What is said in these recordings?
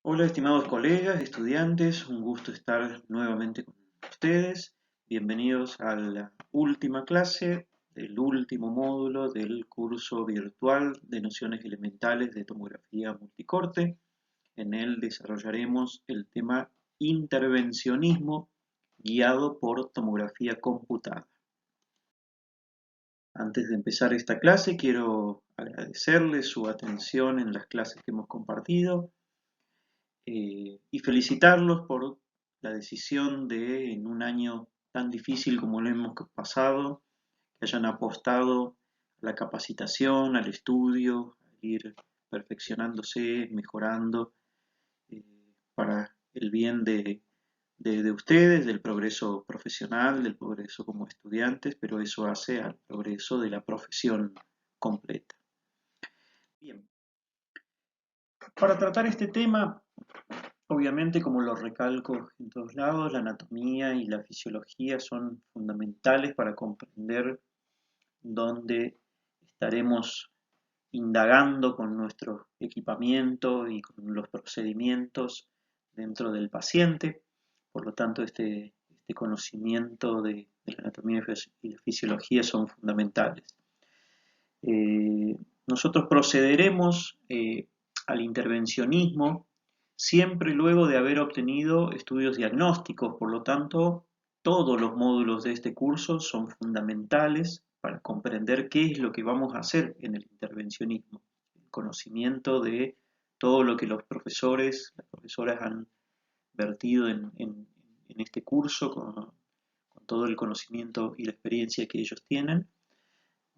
Hola, estimados colegas, estudiantes, un gusto estar nuevamente con ustedes. Bienvenidos a la última clase del último módulo del curso virtual de nociones elementales de tomografía multicorte. En él desarrollaremos el tema intervencionismo guiado por tomografía computada. Antes de empezar esta clase, quiero agradecerles su atención en las clases que hemos compartido. Y felicitarlos por la decisión de, en un año tan difícil como lo hemos pasado, que hayan apostado a la capacitación, al estudio, a ir perfeccionándose, mejorando, eh, para el bien de ustedes, del progreso profesional, del progreso como estudiantes, pero eso hace al progreso de la profesión completa. Bien, para tratar este tema, obviamente, como lo recalco en todos lados, la anatomía y la fisiología son fundamentales para comprender dónde estaremos indagando con nuestro equipamiento y con los procedimientos dentro del paciente. Por lo tanto, este conocimiento de la anatomía y la fisiología son fundamentales. Eh, Nosotros procederemos al intervencionismo siempre luego de haber obtenido estudios diagnósticos. Por lo tanto, todos los módulos de este curso son fundamentales para comprender qué es lo que vamos a hacer en el intervencionismo. El conocimiento de todo lo que los profesores, las profesoras han vertido en este curso, con todo el conocimiento y la experiencia que ellos tienen,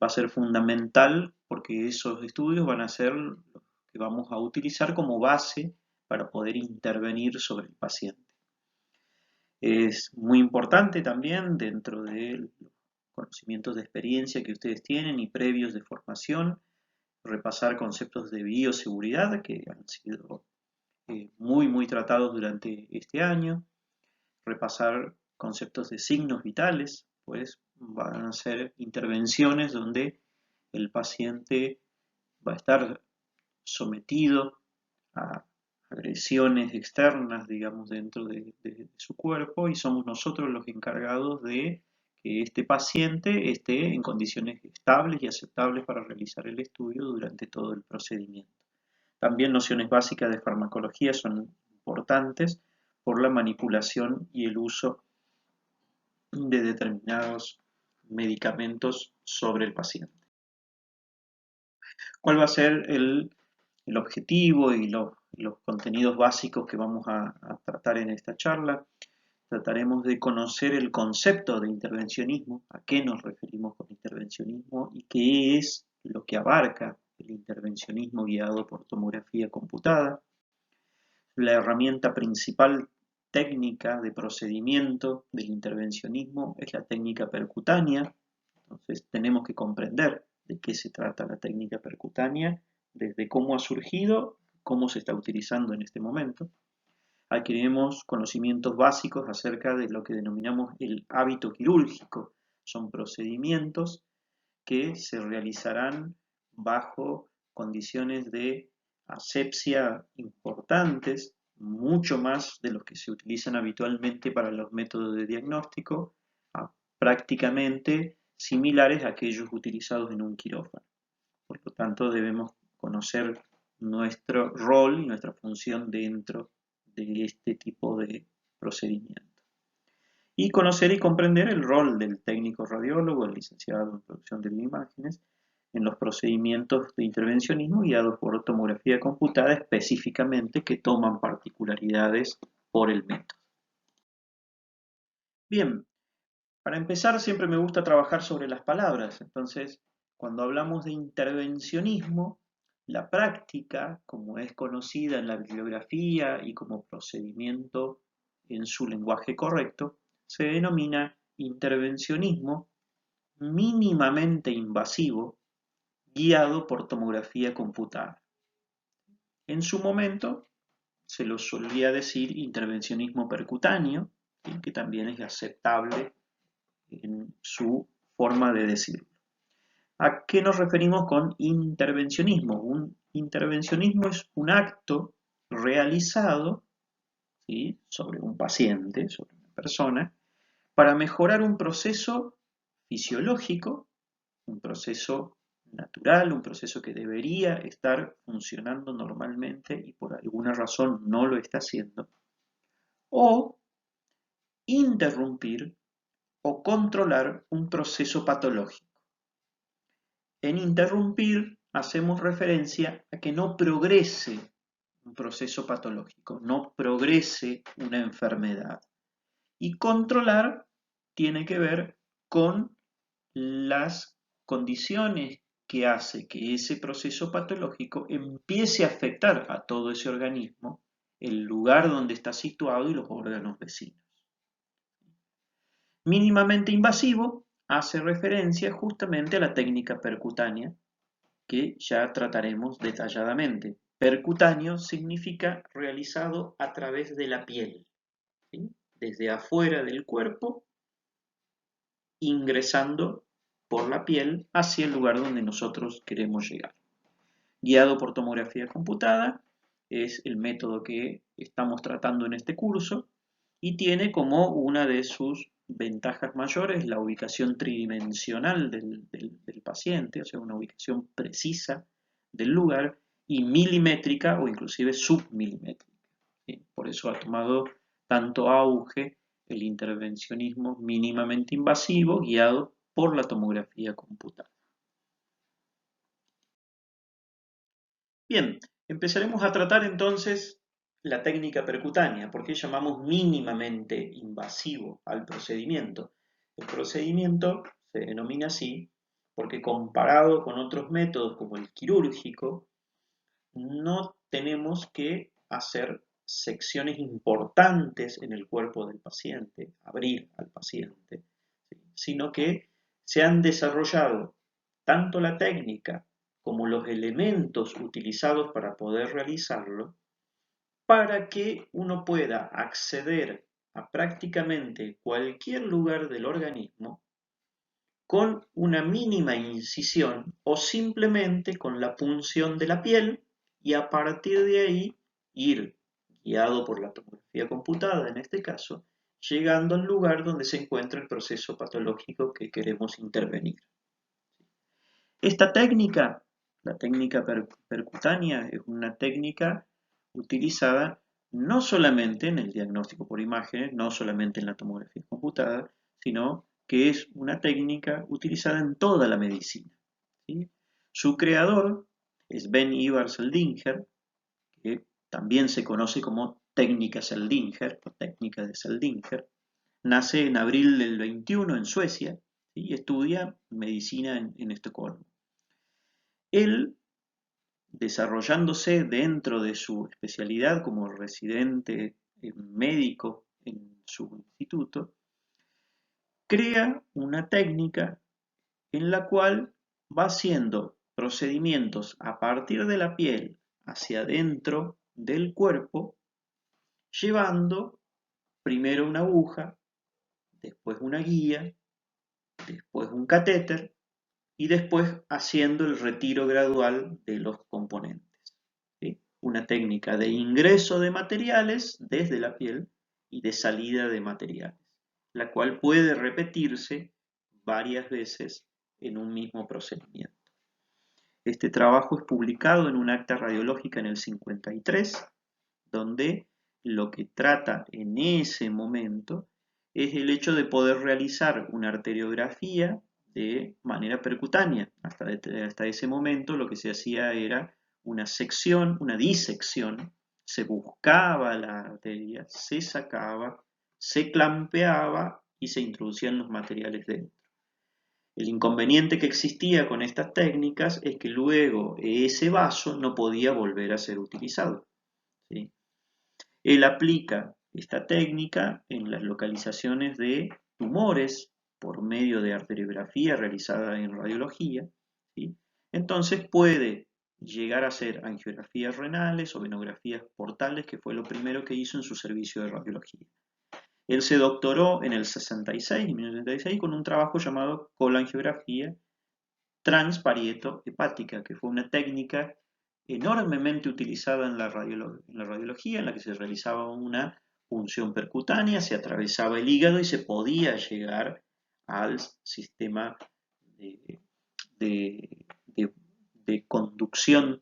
va a ser fundamental porque esos estudios van a ser los que vamos a utilizar como base para poder intervenir sobre el paciente. Es muy importante también, dentro de los conocimientos de experiencia que ustedes tienen y previos de formación, repasar conceptos de bioseguridad que han sido muy tratados durante este año, repasar conceptos de signos vitales, pues van a ser intervenciones donde el paciente va a estar sometido a agresiones externas, digamos, dentro de su cuerpo, y somos nosotros los encargados de que este paciente esté en condiciones estables y aceptables para realizar el estudio durante todo el procedimiento. También nociones básicas de farmacología son importantes por la manipulación y el uso de determinados medicamentos sobre el paciente. ¿Cuál va a ser el objetivo y los contenidos básicos que vamos a tratar en esta charla? Trataremos de conocer el concepto de intervencionismo, a qué nos referimos con intervencionismo y qué es lo que abarca el intervencionismo guiado por tomografía computada. La herramienta principal técnica de procedimiento del intervencionismo es la técnica percutánea. Entonces tenemos que comprender de qué se trata la técnica percutánea, desde cómo ha surgido, cómo se está utilizando en este momento. Adquiriremos conocimientos básicos acerca de lo que denominamos el hábito quirúrgico. Son procedimientos que se realizarán bajo condiciones de asepsia importantes, mucho más de los que se utilizan habitualmente para los métodos de diagnóstico, prácticamente similares a aquellos utilizados en un quirófano. Por lo tanto, debemos conocer nuestro rol y nuestra función dentro de este tipo de procedimiento. Y conocer y comprender el rol del técnico radiólogo, el licenciado en producción de bioimágenes, en los procedimientos de intervencionismo guiados por tomografía computada específicamente que toman particularidades por el método. Bien, para empezar siempre me gusta trabajar sobre las palabras, entonces cuando hablamos de intervencionismo, la práctica, como es conocida en la bibliografía y como procedimiento en su lenguaje correcto, se denomina intervencionismo mínimamente invasivo guiado por tomografía computada. En su momento se lo solía decir intervencionismo percutáneo, que también es aceptable en su forma de decirlo. ¿A qué nos referimos con intervencionismo? Un intervencionismo es un acto realizado, ¿sí?, sobre un paciente, sobre una persona, para mejorar un proceso fisiológico, un proceso natural, un proceso que debería estar funcionando normalmente y por alguna razón no lo está haciendo, o interrumpir o controlar un proceso patológico. En interrumpir hacemos referencia a que no progrese un proceso patológico, no progrese una enfermedad. Y controlar tiene que ver con las condiciones que hace que ese proceso patológico empiece a afectar a todo ese organismo, el lugar donde está situado y los órganos vecinos. Mínimamente invasivo hace referencia justamente a la técnica percutánea, que ya trataremos detalladamente. Percutáneo significa realizado a través de la piel, ¿sí?, desde afuera del cuerpo, ingresando por la piel hacia el lugar donde nosotros queremos llegar. Guiado por tomografía computada es el método que estamos tratando en este curso y tiene como una de sus ventajas mayores la ubicación tridimensional del paciente, o sea, una ubicación precisa del lugar y milimétrica o inclusive submilimétrica, ¿sí? Por eso ha tomado tanto auge el intervencionismo mínimamente invasivo guiado por la tomografía computada. Bien, empezaremos a tratar entonces la técnica percutánea. ¿Por qué llamamos mínimamente invasivo al procedimiento? El procedimiento se denomina así porque comparado con otros métodos como el quirúrgico, no tenemos que hacer secciones importantes en el cuerpo del paciente, abrir al paciente, ¿sí?, sino que se han desarrollado tanto la técnica como los elementos utilizados para poder realizarlo, para que uno pueda acceder a prácticamente cualquier lugar del organismo con una mínima incisión o simplemente con la punción de la piel y a partir de ahí ir, guiado por la tomografía computada en este caso, llegando al lugar donde se encuentra el proceso patológico que queremos intervenir. Esta técnica, la técnica percutánea, es una técnica utilizada no solamente en el diagnóstico por imágenes, no solamente en la tomografía computada, sino que es una técnica utilizada en toda la medicina, ¿sí? Su creador es Ben Ivar Seldinger, que también se conoce como técnica Seldinger o técnica de Seldinger. Nace en abril del 21 en Suecia, ¿sí?, y estudia medicina en Estocolmo. Él, desarrollándose dentro de su especialidad como residente médico en su instituto, crea una técnica en la cual va haciendo procedimientos a partir de la piel hacia adentro del cuerpo, llevando primero una aguja, después una guía, después un catéter y después haciendo el retiro gradual de los componentes, ¿sí? Una técnica de ingreso de materiales desde la piel y de salida de materiales, la cual puede repetirse varias veces en un mismo procedimiento. Este trabajo es publicado en un acta radiológica en el 53, donde lo que trata en ese momento es el hecho de poder realizar una arteriografía de manera percutánea. Hasta ese momento lo que se hacía era una sección, una disección, se buscaba la arteria, se sacaba, se clampeaba y se introducían los materiales dentro. El inconveniente que existía con estas técnicas es que luego ese vaso no podía volver a ser utilizado, ¿sí? Él aplica esta técnica en las localizaciones de tumores por medio de arteriografía realizada en radiología, ¿sí? Entonces puede llegar a hacer angiografías renales o venografías portales, que fue lo primero que hizo en su servicio de radiología. Él se doctoró en el 66, en 1966, con un trabajo llamado colangiografía transparieto hepática, que fue una técnica enormemente utilizada en la radiología, en la que se realizaba una punción percutánea, se atravesaba el hígado y se podía llegar al sistema de, de- de- de conducción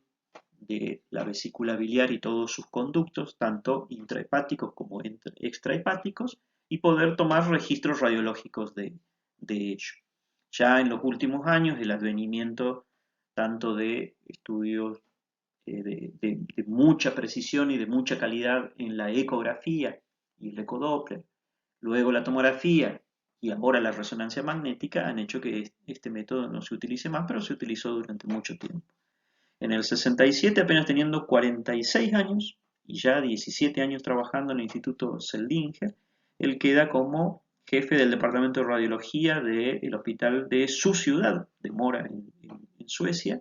de la vesícula biliar y todos sus conductos, tanto intrahepáticos como extrahepáticos, y poder tomar registros radiológicos de ello. Ya en los últimos años, el advenimiento tanto de estudios de mucha precisión y de mucha calidad en la ecografía y el ecodoppler, luego la tomografía y ahora la resonancia magnética han hecho que este método no se utilice más, pero se utilizó durante mucho tiempo. En el 67, apenas teniendo 46 años y ya 17 años trabajando en el Instituto Seldinger, él queda como jefe del departamento de radiología del hospital de su ciudad, de Mora, en Suecia,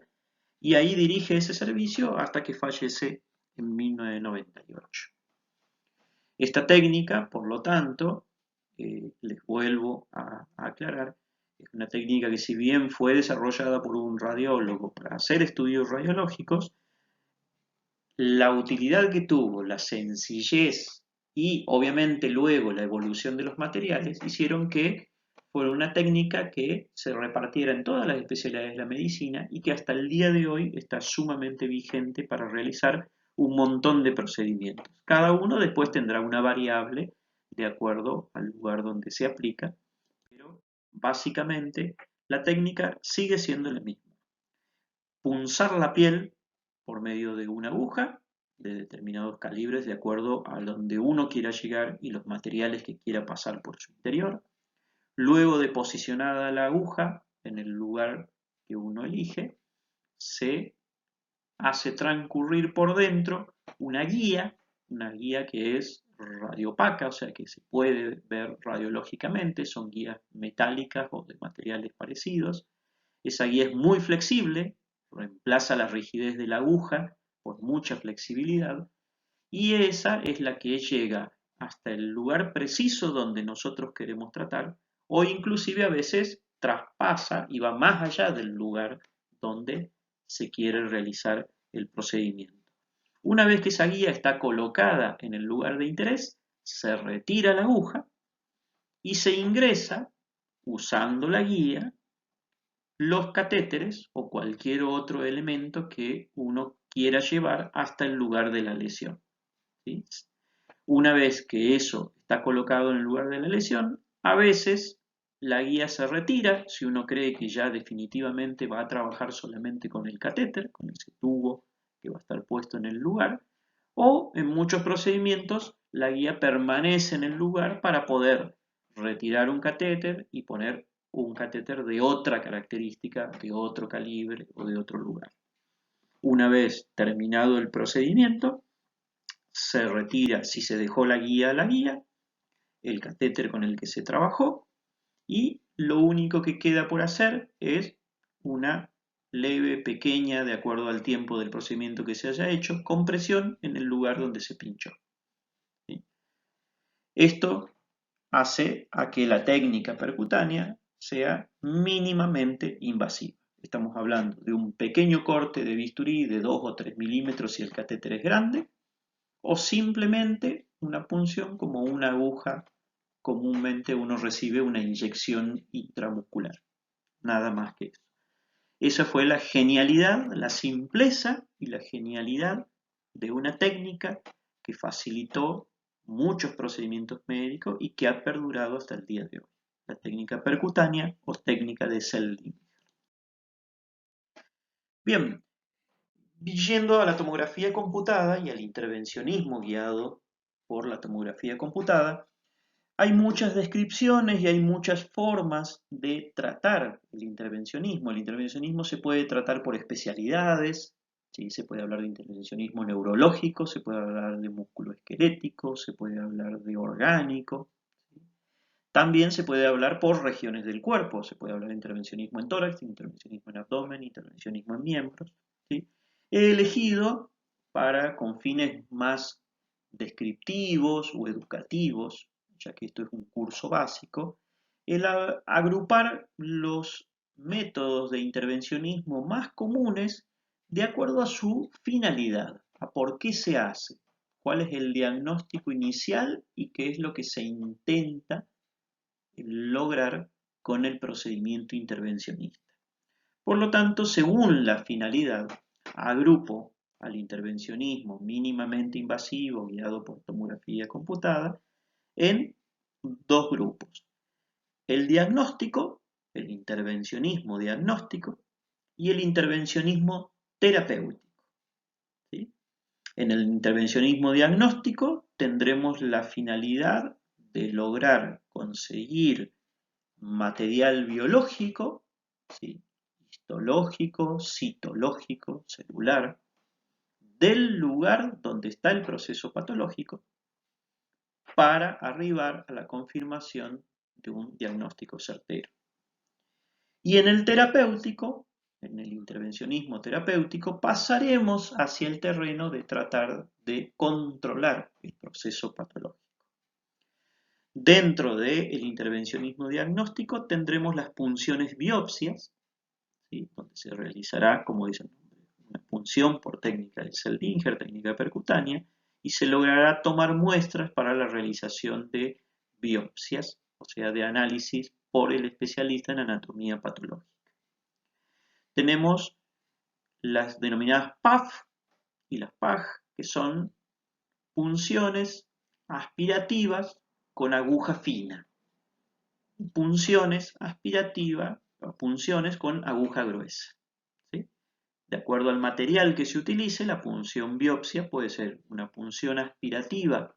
y ahí dirige ese servicio hasta que fallece en 1998. Esta técnica, por lo tanto, les vuelvo a aclarar, es una técnica que si bien fue desarrollada por un radiólogo para hacer estudios radiológicos, la utilidad que tuvo, la sencillez y obviamente luego la evolución de los materiales hicieron que fuera una técnica que se repartiera en todas las especialidades de la medicina y que hasta el día de hoy está sumamente vigente para realizar un montón de procedimientos. Cada uno después tendrá una variable de acuerdo al lugar donde se aplica, pero básicamente la técnica sigue siendo la misma. Punzar la piel por medio de una aguja de determinados calibres de acuerdo a donde uno quiera llegar y los materiales que quiera pasar por su interior. Luego de posicionada la aguja en el lugar que uno elige, se hace transcurrir por dentro una guía que es radiopaca, o sea que se puede ver radiológicamente, son guías metálicas o de materiales parecidos. Esa guía es muy flexible, reemplaza la rigidez de la aguja por mucha flexibilidad, y esa es la que llega hasta el lugar preciso donde nosotros queremos tratar, o inclusive a veces traspasa y va más allá del lugar donde se quiere realizar el procedimiento. Una vez que esa guía está colocada en el lugar de interés, se retira la aguja y se ingresa, usando la guía, los catéteres o cualquier otro elemento que uno quiera llevar hasta el lugar de la lesión, ¿sí? Una vez que eso está colocado en el lugar de la lesión, a veces la guía se retira si uno cree que ya definitivamente va a trabajar solamente con el catéter, con ese tubo que va a estar puesto en el lugar, o en muchos procedimientos la guía permanece en el lugar para poder retirar un catéter y poner un catéter de otra característica, de otro calibre o de otro lugar. Una vez terminado el procedimiento, se retira, si se dejó la guía, el catéter con el que se trabajó, y lo único que queda por hacer es una leve, pequeña, de acuerdo al tiempo del procedimiento que se haya hecho, compresión en el lugar donde se pinchó, ¿sí? Esto hace a que la técnica percutánea sea mínimamente invasiva. Estamos hablando de un pequeño corte de bisturí de 2 o 3 milímetros si el catéter es grande, o simplemente una punción como una aguja comúnmente uno recibe una inyección intramuscular, nada más que eso. Esa fue la genialidad, la simpleza y la genialidad de una técnica que facilitó muchos procedimientos médicos y que ha perdurado hasta el día de hoy. La técnica percutánea o técnica de Seldinger. Bien, yendo a la tomografía computada y al intervencionismo guiado por la tomografía computada, hay muchas descripciones y hay muchas formas de tratar el intervencionismo. El intervencionismo se puede tratar por especialidades, ¿sí? Se puede hablar de intervencionismo neurológico, se puede hablar de musculoesquelético, se puede hablar de orgánico. ¿Sí? También se puede hablar por regiones del cuerpo, se puede hablar de intervencionismo en tórax, intervencionismo en abdomen, intervencionismo en miembros, ¿sí? He elegido con fines más descriptivos o educativos, ya que esto es un curso básico, el agrupar los métodos de intervencionismo más comunes de acuerdo a su finalidad, a por qué se hace, cuál es el diagnóstico inicial y qué es lo que se intenta lograr con el procedimiento intervencionista. Por lo tanto, según la finalidad, agrupo al intervencionismo mínimamente invasivo guiado por tomografía computada en dos grupos. El diagnóstico, el intervencionismo diagnóstico y el intervencionismo terapéutico. ¿Sí? En el intervencionismo diagnóstico tendremos la finalidad de lograr conseguir material biológico, ¿sí? Histológico, citológico, celular, del lugar donde está el proceso patológico para arribar a la confirmación de un diagnóstico certero. Y en el terapéutico, en el intervencionismo terapéutico, pasaremos hacia el terreno de tratar de controlar el proceso patológico. Dentro del intervencionismo diagnóstico tendremos las punciones biopsias, ¿sí? Donde se realizará, como dice el nombre, una punción por técnica de Seldinger, técnica percutánea, y se logrará tomar muestras para la realización de biopsias, o sea, de análisis por el especialista en anatomía patológica. Tenemos las denominadas PAF y las PAG, que son punciones aspirativas con aguja fina, punciones aspirativas o punciones con aguja gruesa. ¿Sí? De acuerdo al material que se utilice, la punción biopsia puede ser una punción aspirativa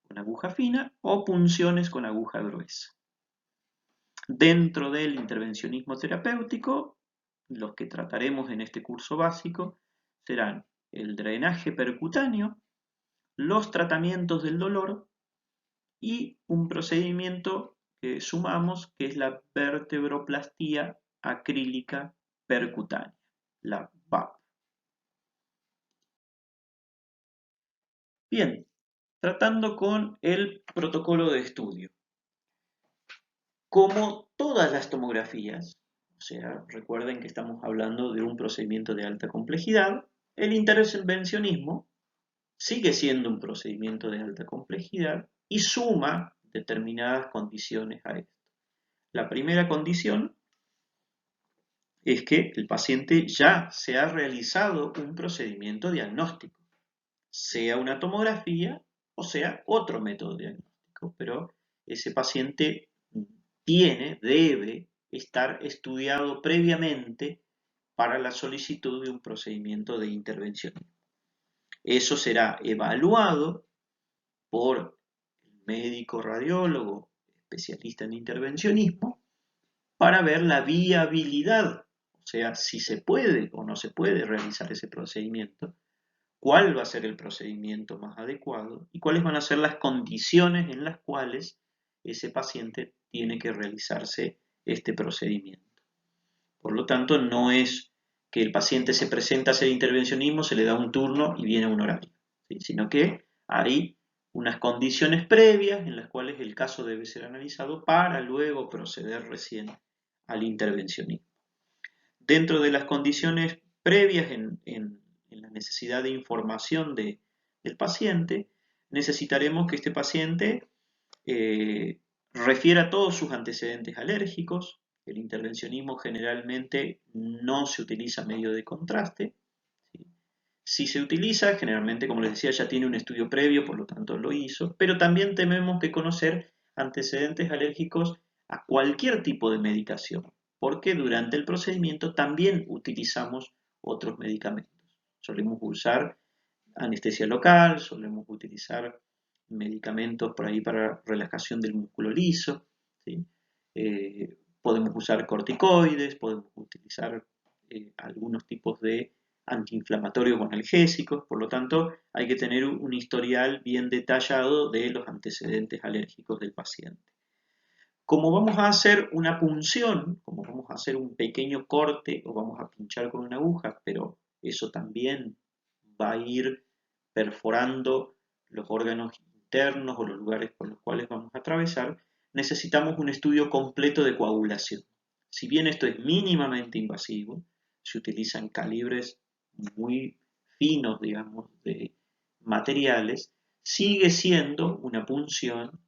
con aguja fina o punciones con aguja gruesa. Dentro del intervencionismo terapéutico, los que trataremos en este curso básico serán el drenaje percutáneo, los tratamientos del dolor y un procedimiento que sumamos que es la vertebroplastía acrílica percutánea, la VAP. Bien, tratando con el protocolo de estudio. Como todas las tomografías, o sea, recuerden que estamos hablando de un procedimiento de alta complejidad, el intervencionismo sigue siendo un procedimiento de alta complejidad y suma determinadas condiciones a esto. La primera condición es que el paciente ya se ha realizado un procedimiento diagnóstico, sea una tomografía o sea otro método diagnóstico, pero ese paciente debe estar estudiado previamente para la solicitud de un procedimiento de intervención. Eso será evaluado por el médico radiólogo especialista en intervencionismo para ver la viabilidad, o sea, si se puede o no se puede realizar ese procedimiento, cuál va a ser el procedimiento más adecuado y cuáles van a ser las condiciones en las cuales ese paciente tiene que realizarse este procedimiento. Por lo tanto, no es que el paciente se presenta a hacer intervencionismo, se le da un turno y viene a un horario, ¿sí? Sino que hay unas condiciones previas en las cuales el caso debe ser analizado para luego proceder recién al intervencionismo. Dentro de las condiciones previas en la necesidad de información del paciente, necesitaremos que este paciente refiera todos sus antecedentes alérgicos. El intervencionismo generalmente no se utiliza medio de contraste. ¿Sí? Si se utiliza, generalmente, como les decía, ya tiene un estudio previo, por lo tanto lo hizo, pero también tenemos que conocer antecedentes alérgicos a cualquier tipo de medicación, porque durante el procedimiento también utilizamos otros medicamentos. Solemos usar anestesia local, solemos utilizar medicamentos por ahí para relajación del músculo liso, ¿sí? Podemos usar corticoides, podemos utilizar algunos tipos de antiinflamatorios o analgésicos, por lo tanto hay que tener un historial bien detallado de los antecedentes alérgicos del paciente. Como vamos a hacer una punción, como vamos a hacer un pequeño corte o vamos a pinchar con una aguja, pero eso también va a ir perforando los órganos internos o los lugares por los cuales vamos a atravesar, necesitamos un estudio completo de coagulación. Si bien esto es mínimamente invasivo, se utilizan calibres muy finos, digamos, de materiales, sigue siendo una punción,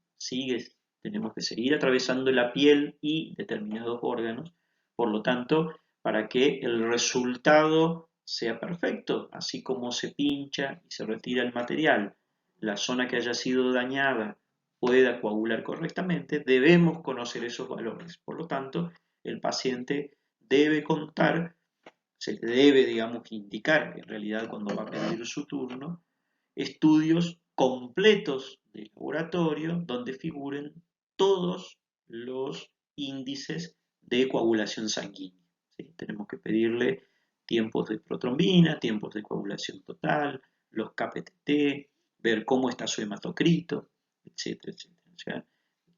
tenemos que seguir atravesando la piel y determinados órganos, por lo tanto, para que el resultado sea perfecto, así como se pincha y se retira el material, la zona que haya sido dañada pueda coagular correctamente, debemos conocer esos valores. Por lo tanto, el paciente debe contar, se le debe, digamos, indicar en realidad cuando va a pedir su turno, estudios completos de laboratorio donde figuren todos los índices de coagulación sanguínea. ¿Sí? Tenemos que pedirle tiempos de protrombina, tiempos de coagulación total, los KPTT, ver cómo está su hematocrito, etcétera, etcétera. O sea,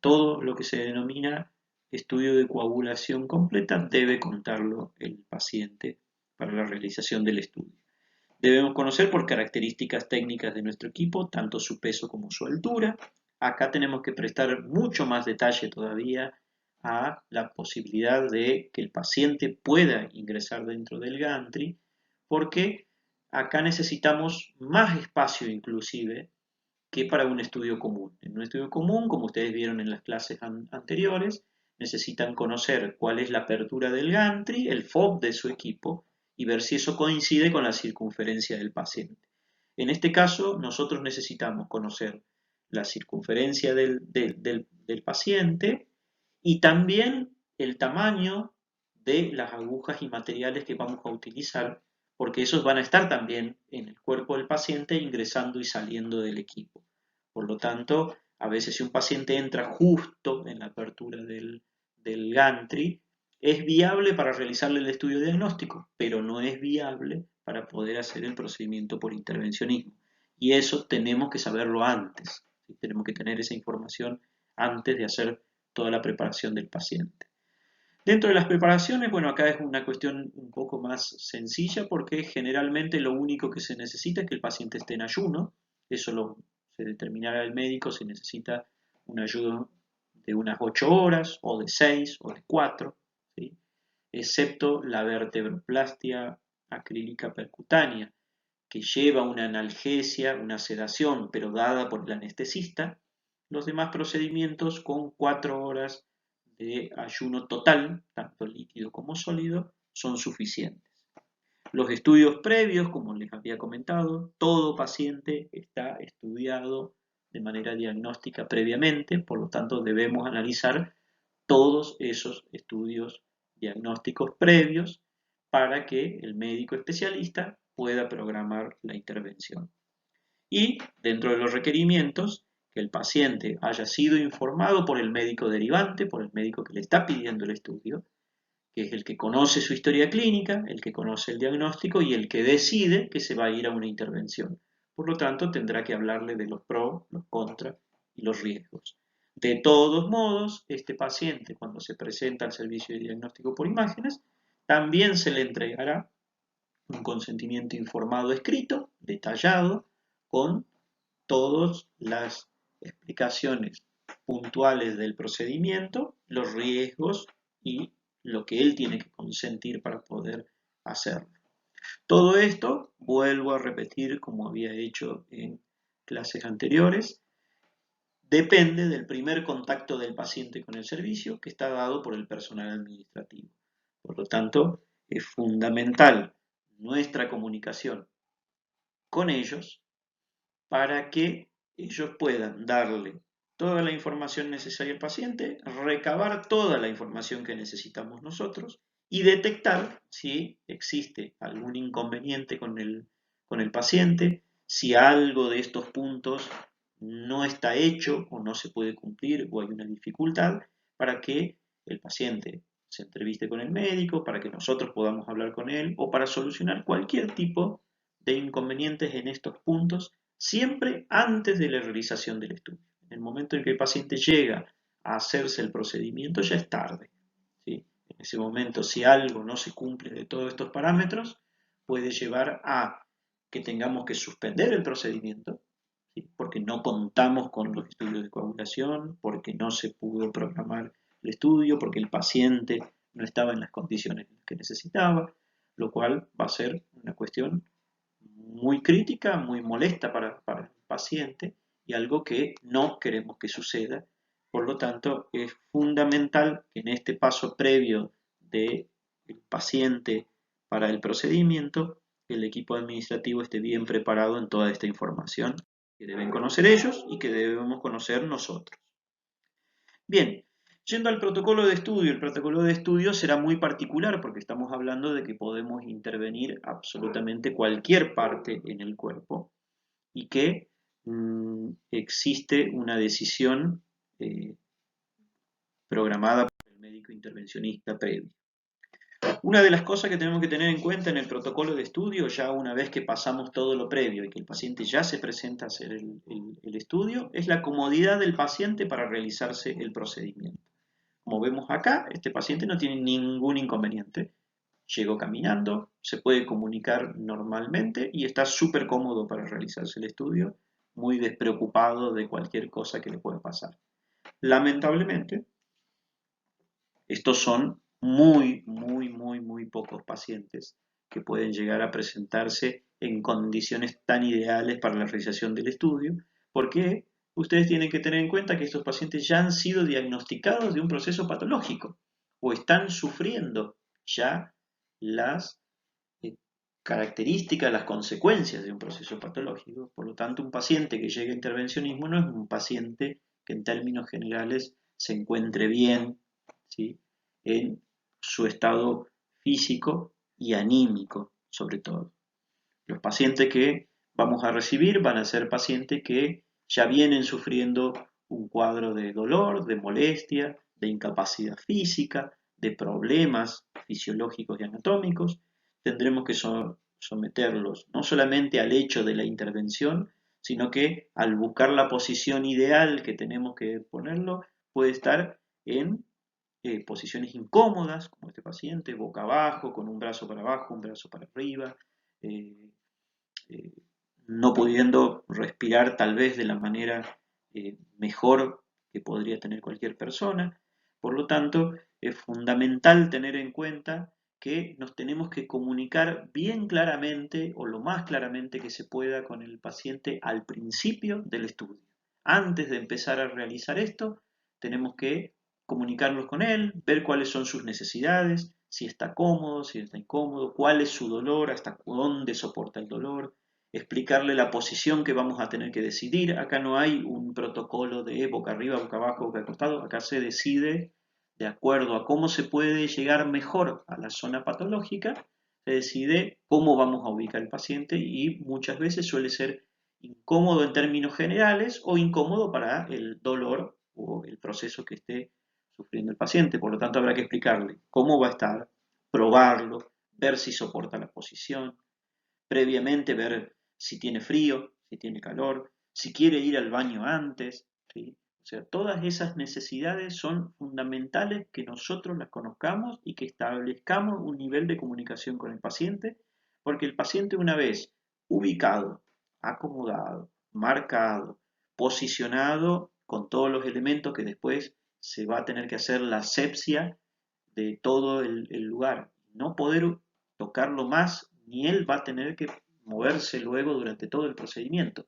todo lo que se denomina estudio de coagulación completa debe contarlo el paciente para la realización del estudio. Debemos conocer por características técnicas de nuestro equipo, tanto su peso como su altura. Acá tenemos que prestar mucho más detalle todavía a la posibilidad de que el paciente pueda ingresar dentro del gantry, porque acá necesitamos más espacio inclusive que para un estudio común. En un estudio común, como ustedes vieron en las clases anteriores, necesitan conocer cuál es la apertura del gantry, el FOB de su equipo, y ver si eso coincide con la circunferencia del paciente. En este caso, nosotros necesitamos conocer la circunferencia del paciente y también el tamaño de las agujas y materiales que vamos a utilizar, porque esos van a estar también en el cuerpo del paciente ingresando y saliendo del equipo. Por lo tanto, a veces si un paciente entra justo en la apertura del gantry, es viable para realizarle el estudio diagnóstico, pero no es viable para poder hacer el procedimiento por intervencionismo. Y eso tenemos que saberlo antes, ¿sí? Tenemos que tener esa información antes de hacer toda la preparación del paciente. Dentro de las preparaciones, bueno, acá es una cuestión un poco más sencilla porque generalmente lo único que se necesita es que el paciente esté en ayuno. Eso se determinará el médico si necesita un ayuno de unas 8 horas o de 6 o de 4, ¿sí? Excepto la vertebroplastia acrílica percutánea, que lleva una analgesia, una sedación, pero dada por el anestesista. Los demás procedimientos con 4 horas de ayuno total, tanto líquido como sólido, son suficientes. Los estudios previos, como les había comentado, todo paciente está estudiado de manera diagnóstica previamente, por lo tanto debemos analizar todos esos estudios diagnósticos previos para que el médico especialista pueda programar la intervención. Y dentro de los requerimientos, que el paciente haya sido informado por el médico derivante, por el médico que le está pidiendo el estudio, que es el que conoce su historia clínica, el que conoce el diagnóstico y el que decide que se va a ir a una intervención. Por lo tanto, tendrá que hablarle de los pros, los contras y los riesgos. De todos modos, este paciente, cuando se presenta al servicio de diagnóstico por imágenes, también se le entregará un consentimiento informado escrito, detallado, con todas las explicaciones puntuales del procedimiento, los riesgos y lo que él tiene que consentir para poder hacerlo. Todo esto, vuelvo a repetir como había hecho en clases anteriores, depende del primer contacto del paciente con el servicio que está dado por el personal administrativo. Por lo tanto, es fundamental nuestra comunicación con ellos para que ellos puedan darle toda la información necesaria al paciente, recabar toda la información que necesitamos nosotros y detectar si existe algún inconveniente con el paciente, si algo de estos puntos no está hecho o no se puede cumplir o hay una dificultad, para que el paciente se entreviste con el médico, para que nosotros podamos hablar con él o para solucionar cualquier tipo de inconvenientes en estos puntos siempre antes de la realización del estudio. En el momento en que el paciente llega a hacerse el procedimiento ya es tarde, ¿sí? En ese momento, si algo no se cumple de todos estos parámetros, puede llevar a que tengamos que suspender el procedimiento, ¿sí? Porque no contamos con los estudios de coagulación, porque no se pudo programar el estudio, porque el paciente no estaba en las condiciones que necesitaba, lo cual va a ser una cuestión muy crítica, muy molesta para el paciente y algo que no queremos que suceda. Por lo tanto, es fundamental que en este paso previo del paciente para el procedimiento, el equipo administrativo esté bien preparado en toda esta información que deben conocer ellos y que debemos conocer nosotros. Bien, yendo al protocolo de estudio, el protocolo de estudio será muy particular porque estamos hablando de que podemos intervenir absolutamente cualquier parte en el cuerpo y que existe una decisión programada por el médico intervencionista previo. Una de las cosas que tenemos que tener en cuenta en el protocolo de estudio, ya una vez que pasamos todo lo previo y que el paciente ya se presenta a hacer el estudio, es la comodidad del paciente para realizarse el procedimiento. Como vemos acá, este paciente no tiene ningún inconveniente. Llegó caminando, se puede comunicar normalmente y está súper cómodo para realizarse el estudio, muy despreocupado de cualquier cosa que le pueda pasar. Lamentablemente, estos son muy pocos pacientes que pueden llegar a presentarse en condiciones tan ideales para la realización del estudio, porque ustedes tienen que tener en cuenta que estos pacientes ya han sido diagnosticados de un proceso patológico o están sufriendo ya las características, las consecuencias de un proceso patológico. Por lo tanto, un paciente que llegue a intervencionismo no es un paciente que en términos generales se encuentre bien, ¿sí?, en su estado físico y anímico, sobre todo. Los pacientes que vamos a recibir van a ser pacientes que ya vienen sufriendo un cuadro de dolor, de molestia, de incapacidad física, de problemas fisiológicos y anatómicos. Tendremos que someterlos no solamente al hecho de la intervención, sino que al buscar la posición ideal que tenemos que ponerlo, puede estar en posiciones incómodas, como este paciente, boca abajo, con un brazo para abajo, un brazo para arriba, eh, eh, no pudiendo respirar tal vez de la manera mejor que podría tener cualquier persona. Por lo tanto, es fundamental tener en cuenta que nos tenemos que comunicar bien claramente o lo más claramente que se pueda con el paciente al principio del estudio. Antes de empezar a realizar esto, tenemos que comunicarnos con él, ver cuáles son sus necesidades, si está cómodo, si está incómodo, cuál es su dolor, hasta dónde soporta el dolor, explicarle la posición que vamos a tener que decidir. Acá no hay un protocolo de boca arriba, boca abajo, boca acostado. Acá se decide de acuerdo a cómo se puede llegar mejor a la zona patológica, se decide cómo vamos a ubicar al paciente y muchas veces suele ser incómodo en términos generales o incómodo para el dolor o el proceso que esté sufriendo el paciente. Por lo tanto, habrá que explicarle cómo va a estar, probarlo, ver si soporta la posición, previamente ver si tiene frío, si tiene calor, si quiere ir al baño antes, ¿sí? O sea, todas esas necesidades son fundamentales que nosotros las conozcamos y que establezcamos un nivel de comunicación con el paciente, porque el paciente una vez ubicado, acomodado, marcado, posicionado con todos los elementos que después se va a tener que hacer la asepsia de todo el lugar, no poder tocarlo más, ni él va a tener que moverse luego durante todo el procedimiento.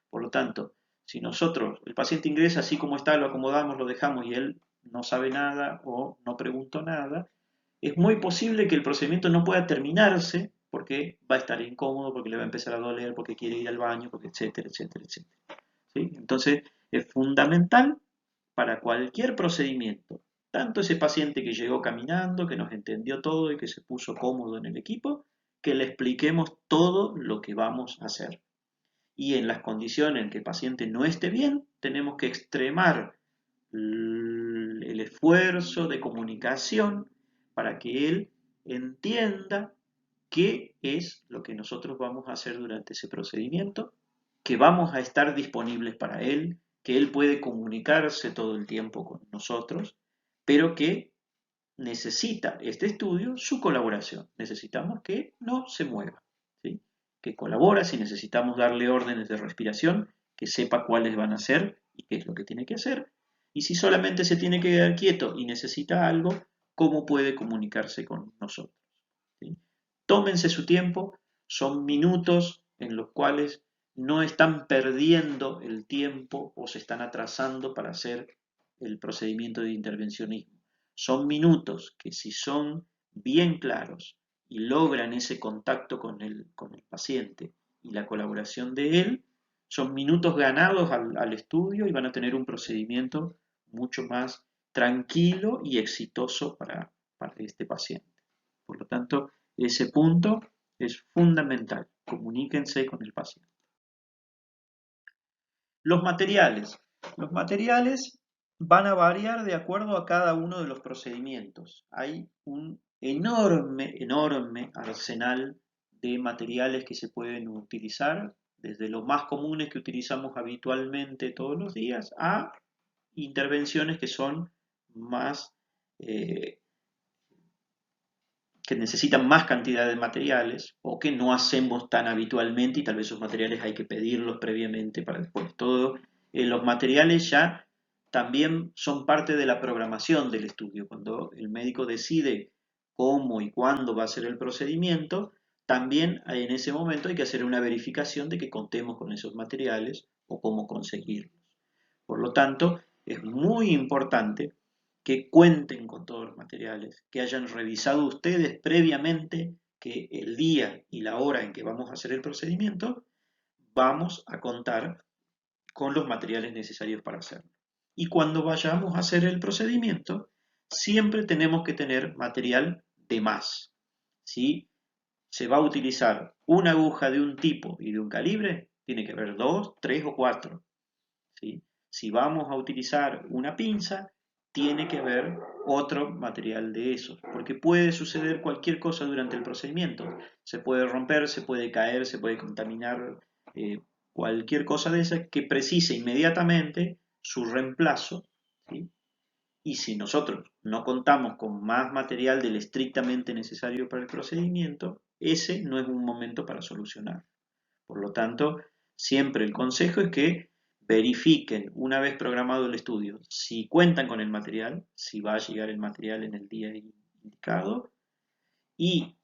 Por lo tanto, si nosotros, el paciente ingresa así como está, lo acomodamos, lo dejamos y él no sabe nada o no preguntó nada, es muy posible que el procedimiento no pueda terminarse porque va a estar incómodo, porque le va a empezar a doler, porque quiere ir al baño, porque etcétera, etcétera, etcétera. ¿Sí? Entonces, es fundamental para cualquier procedimiento, tanto ese paciente que llegó caminando, que nos entendió todo y que se puso cómodo en el equipo, que le expliquemos todo lo que vamos a hacer. Y en las condiciones en que el paciente no esté bien, tenemos que extremar el esfuerzo de comunicación para que él entienda qué es lo que nosotros vamos a hacer durante ese procedimiento, que vamos a estar disponibles para él, que él puede comunicarse todo el tiempo con nosotros, pero que necesita este estudio su colaboración. Necesitamos que no se mueva, ¿sí?, que colabora. Si necesitamos darle órdenes de respiración, que sepa cuáles van a ser y qué es lo que tiene que hacer. Y si solamente se tiene que quedar quieto y necesita algo, cómo puede comunicarse con nosotros, ¿sí? Tómense su tiempo, Son minutos en los cuales no están perdiendo el tiempo o se están atrasando para hacer el procedimiento de intervencionismo. Son minutos que, si son bien claros y logran ese contacto con el paciente y la colaboración de él, son minutos ganados al estudio y van a tener un procedimiento mucho más tranquilo y exitoso para este paciente. Por lo tanto, ese punto es fundamental. Comuníquense con el paciente. Los materiales. Los materiales van a variar de acuerdo a cada uno de los procedimientos. Hay un enorme arsenal de materiales que se pueden utilizar, desde los más comunes que utilizamos habitualmente todos los días a intervenciones que son más que necesitan más cantidad de materiales o que no hacemos tan habitualmente y tal vez esos materiales hay que pedirlos previamente para después. Los materiales ya también son parte de la programación del estudio. Cuando el médico decide cómo y cuándo va a ser el procedimiento, también en ese momento hay que hacer una verificación de que contemos con esos materiales o cómo conseguirlos. Por lo tanto, es muy importante que cuenten con todos los materiales, que hayan revisado ustedes previamente que el día y la hora en que vamos a hacer el procedimiento, vamos a contar con los materiales necesarios para hacerlo. Y cuando vayamos a hacer el procedimiento, siempre tenemos que tener material de más. Si se va a utilizar una aguja de un tipo y de un calibre, tiene que haber 2, 3 o 4. ¿Sí? Si vamos a utilizar una pinza, tiene que haber otro material de esos, porque puede suceder cualquier cosa durante el procedimiento. Se puede romper, se puede caer, se puede contaminar, cualquier cosa de esas que precise inmediatamente su reemplazo. ¿Sí? Y si nosotros no contamos con más material del estrictamente necesario para el procedimiento, ese no es un momento para solucionar. Por lo tanto, siempre el consejo es que verifiquen una vez programado el estudio si cuentan con el material, si va a llegar el material en el día indicado y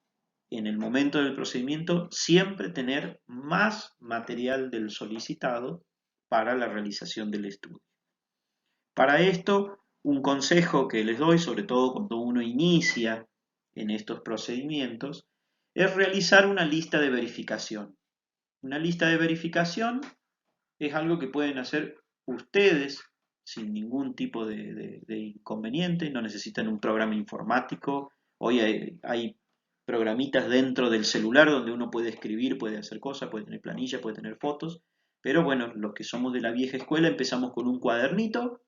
en el momento del procedimiento siempre tener más material del solicitado para la realización del estudio. Para esto, un consejo que les doy, sobre todo cuando uno inicia en estos procedimientos, es realizar una lista de verificación. Una lista de verificación es algo que pueden hacer ustedes sin ningún tipo de inconveniente, no necesitan un programa informático. Hoy hay programitas dentro del celular donde uno puede escribir, puede hacer cosas, puede tener planillas, puede tener fotos, pero bueno, los que somos de la vieja escuela empezamos con un cuadernito,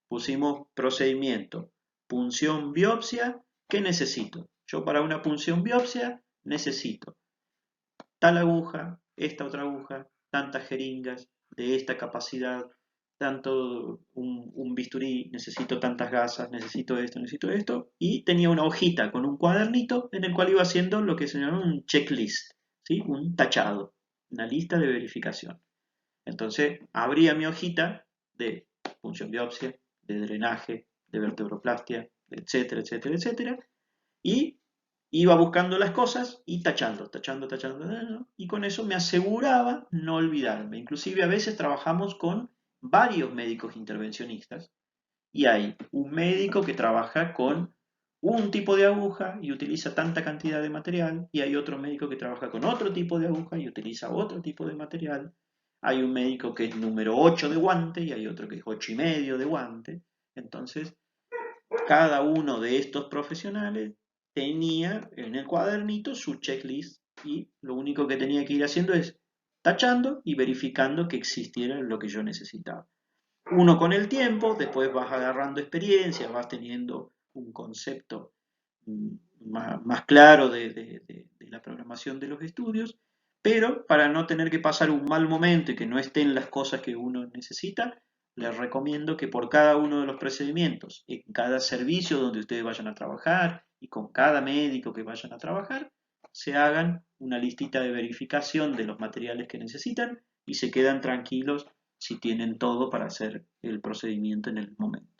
pusimos procedimiento, punción biopsia, ¿qué necesito? Yo para una punción biopsia necesito tal aguja, esta otra aguja, tantas jeringas, de esta capacidad, tanto un bisturí, necesito tantas gasas, necesito esto, y tenía una hojita con un cuadernito en el cual iba haciendo lo que se llama un checklist, ¿sí? Un tachado, una lista de verificación. Entonces, abría mi hojita de punción biopsia, de drenaje, de vertebroplastia, etcétera, etcétera, etcétera, y iba buscando las cosas y tachando, y con eso me aseguraba no olvidarme. Inclusive a veces trabajamos con varios médicos intervencionistas y hay un médico que trabaja con un tipo de aguja y utiliza tanta cantidad de material, y hay otro médico que trabaja con otro tipo de aguja y utiliza otro tipo de material. Hay un médico que es número 8 de guante y hay otro que es 8,5 de guante. Entonces, cada uno de estos profesionales tenía en el cuadernito su checklist y lo único que tenía que ir haciendo es tachando y verificando que existiera lo que yo necesitaba. Uno con el tiempo, después vas agarrando experiencia, vas teniendo un concepto más claro de la programación de los estudios, pero para no tener que pasar un mal momento y que no estén las cosas que uno necesita, les recomiendo que por cada uno de los procedimientos, en cada servicio donde ustedes vayan a trabajar y con cada médico que vayan a trabajar, se hagan una listita de verificación de los materiales que necesitan y se quedan tranquilos si tienen todo para hacer el procedimiento en el momento.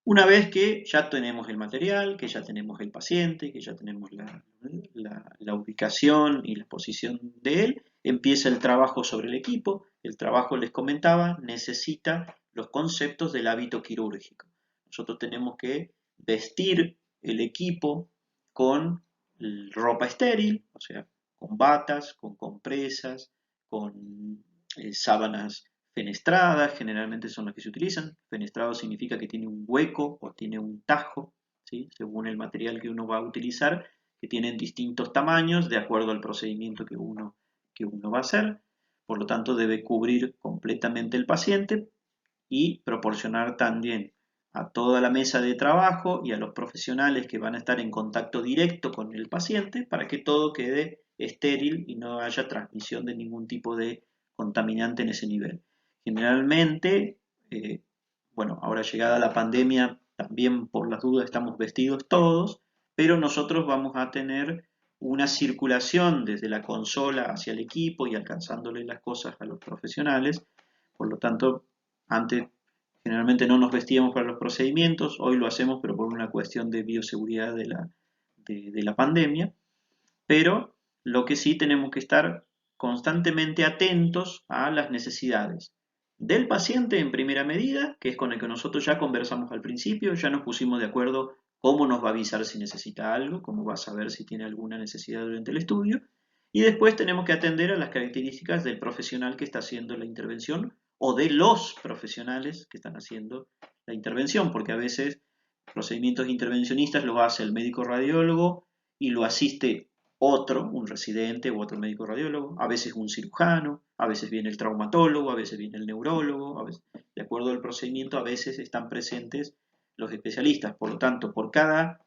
Una vez que ya tenemos el material, que ya tenemos el paciente, que ya tenemos la ubicación y la posición de él, empieza el trabajo sobre el equipo. El trabajo, les comentaba, necesita los conceptos del hábito quirúrgico. Nosotros tenemos que vestir el equipo con ropa estéril, o sea, con batas, con compresas, con sábanas fenestradas, generalmente son las que se utilizan. Fenestrado significa que tiene un hueco o tiene un tajo, ¿sí? Según el material que uno va a utilizar, que tienen distintos tamaños de acuerdo al procedimiento que uno va a hacer. Por lo tanto, debe cubrir completamente el paciente y proporcionar también a toda la mesa de trabajo y a los profesionales que van a estar en contacto directo con el paciente para que todo quede estéril y no haya transmisión de ningún tipo de contaminante en ese nivel. Generalmente, bueno, ahora llegada la pandemia, también por las dudas estamos vestidos todos, pero nosotros vamos a tener una circulación desde la consola hacia el equipo y alcanzándole las cosas a los profesionales. Por lo tanto, antes generalmente no nos vestíamos para los procedimientos, hoy lo hacemos, pero por una cuestión de bioseguridad de la pandemia. Pero lo que sí tenemos que estar constantemente atentos a las necesidades del paciente en primera medida, que es con el que nosotros ya conversamos al principio, ya nos pusimos de acuerdo cómo nos va a avisar si necesita algo, cómo va a saber si tiene alguna necesidad durante el estudio, y después tenemos que atender a las características del profesional que está haciendo la intervención o de los profesionales que están haciendo la intervención, porque a veces procedimientos intervencionistas lo hace el médico radiólogo y lo asiste otro, un residente u otro médico radiólogo, a veces un cirujano, a veces viene el traumatólogo, a veces viene el neurólogo, a veces, de acuerdo al procedimiento, a veces están presentes los especialistas. Por lo tanto, por cada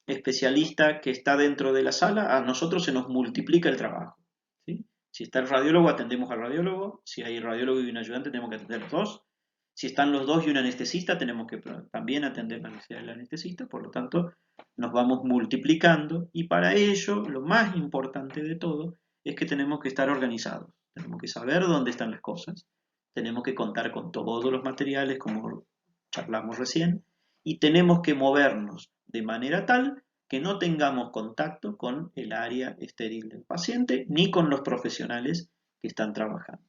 especialista que está dentro de la sala, a nosotros se nos multiplica el trabajo, ¿sí? Si está el radiólogo, atendemos al radiólogo. Si hay radiólogo y un ayudante, tenemos que atender los dos. Si están los dos y un anestesista, tenemos que también atender la necesidad del anestesista. Por lo tanto, nos vamos multiplicando y para ello lo más importante de todo es que tenemos que estar organizados. Tenemos que saber dónde están las cosas. Tenemos que contar con todos los materiales, como charlamos recién, y tenemos que movernos de manera tal que no tengamos contacto con el área estéril del paciente ni con los profesionales que están trabajando.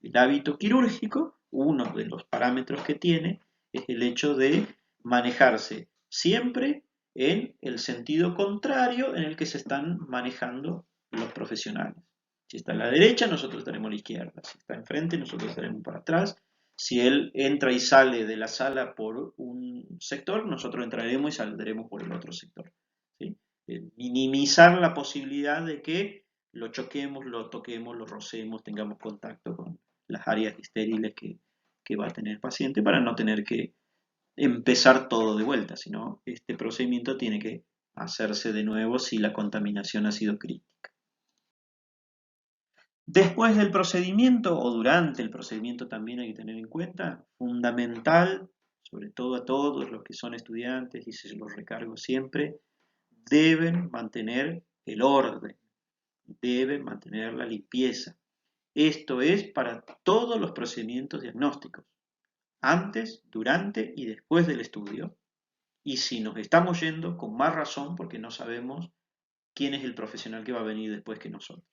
El hábito quirúrgico, uno de los parámetros que tiene, es el hecho de manejarse siempre en el sentido contrario en el que se están manejando los profesionales. Si está a la derecha, nosotros estaremos a la izquierda. Si está enfrente, nosotros estaremos para atrás. Si él entra y sale de la sala por un sector, nosotros entraremos y saldremos por el otro sector, ¿sí? Minimizar la posibilidad de que lo choquemos, lo toquemos, lo rocemos, tengamos contacto con las áreas estériles que va a tener el paciente para no tener que empezar todo de vuelta, sino este procedimiento tiene que hacerse de nuevo si la contaminación ha sido crítica. Después del procedimiento o durante el procedimiento también hay que tener en cuenta, fundamental, sobre todo a todos los que son estudiantes y se los recargo siempre, deben mantener el orden, deben mantener la limpieza. Esto es para todos los procedimientos diagnósticos, antes, durante y después del estudio. Y si nos estamos yendo, con más razón, porque no sabemos quién es el profesional que va a venir después que nosotros.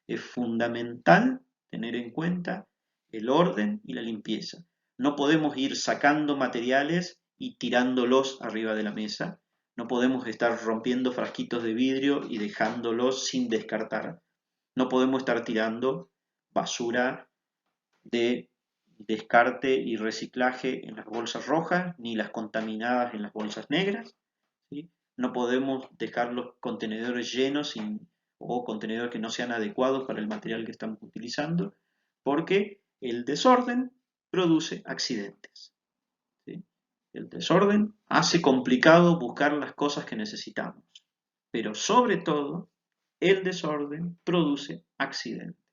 Es fundamental tener en cuenta el orden y la limpieza. No podemos ir sacando materiales y tirándolos arriba de la mesa. No podemos estar rompiendo frasquitos de vidrio y dejándolos sin descartar. No podemos estar tirando basura de descarte y reciclaje en las bolsas rojas, ni las contaminadas en las bolsas negras, ¿sí? No podemos dejar los contenedores llenos o contenedores que no sean adecuados para el material que estamos utilizando, porque el desorden produce accidentes, ¿sí? El desorden hace complicado buscar las cosas que necesitamos, pero sobre todo, el desorden produce accidentes.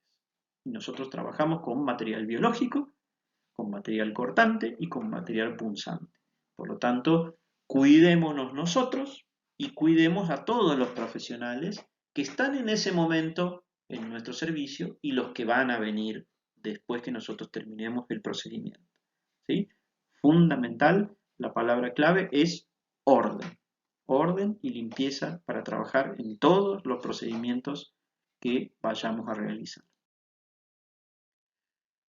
Y nosotros trabajamos con material biológico, con material cortante y con material punzante. Por lo tanto, cuidémonos nosotros y cuidemos a todos los profesionales que están en ese momento en nuestro servicio y los que van a venir después que nosotros terminemos el procedimiento, ¿sí? Fundamental la palabra clave es orden. Orden y limpieza para trabajar en todos los procedimientos que vayamos a realizar.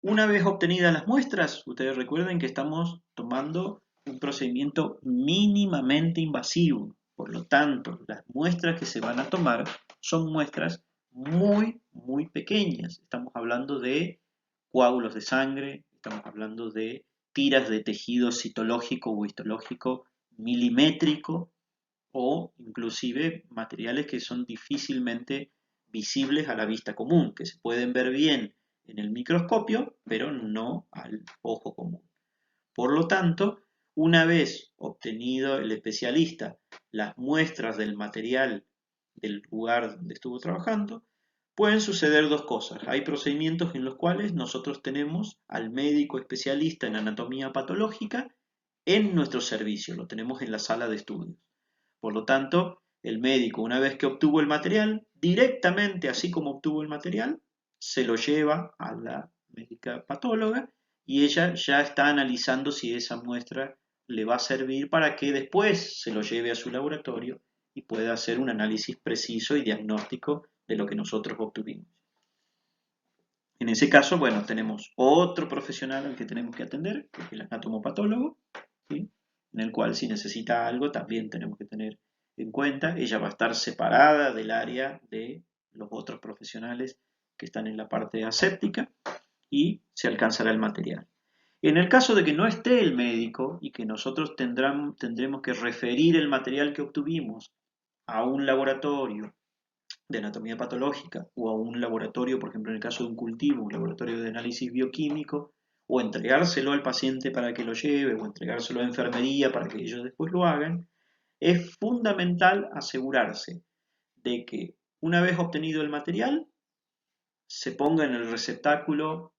Una vez obtenidas las muestras, ustedes recuerden que estamos tomando un procedimiento mínimamente invasivo. Por lo tanto, las muestras que se van a tomar son muestras muy pequeñas. Estamos hablando de coágulos de sangre, estamos hablando de tiras de tejido citológico o histológico milimétrico o inclusive materiales que son difícilmente visibles a la vista común, que se pueden ver bien en el microscopio, pero no al ojo común. Por lo tanto, una vez obtenido el especialista las muestras del material del lugar donde estuvo trabajando, pueden suceder dos cosas. Hay procedimientos en los cuales nosotros tenemos al médico especialista en anatomía patológica en nuestro servicio, lo tenemos en la sala de estudios. Por lo tanto, el médico, una vez que obtuvo el material, directamente, así como obtuvo el material, se lo lleva a la médica patóloga y ella ya está analizando si esa muestra le va a servir para que después se lo lleve a su laboratorio y pueda hacer un análisis preciso y diagnóstico de lo que nosotros obtuvimos. En ese caso, bueno, tenemos otro profesional al que tenemos que atender, que es el anatomopatólogo, ¿sí? En el cual si necesita algo también tenemos que tener en cuenta. Ella va a estar separada del área de los otros profesionales que están en la parte aséptica y se alcanzará el material. En el caso de que no esté el médico y que nosotros tendremos que referir el material que obtuvimos a un laboratorio de anatomía patológica o a un laboratorio, por ejemplo en el caso de un cultivo, un laboratorio de análisis bioquímico, o entregárselo al paciente para que lo lleve, o entregárselo a enfermería para que ellos después lo hagan, es fundamental asegurarse de que una vez obtenido el material, se ponga en el receptáculo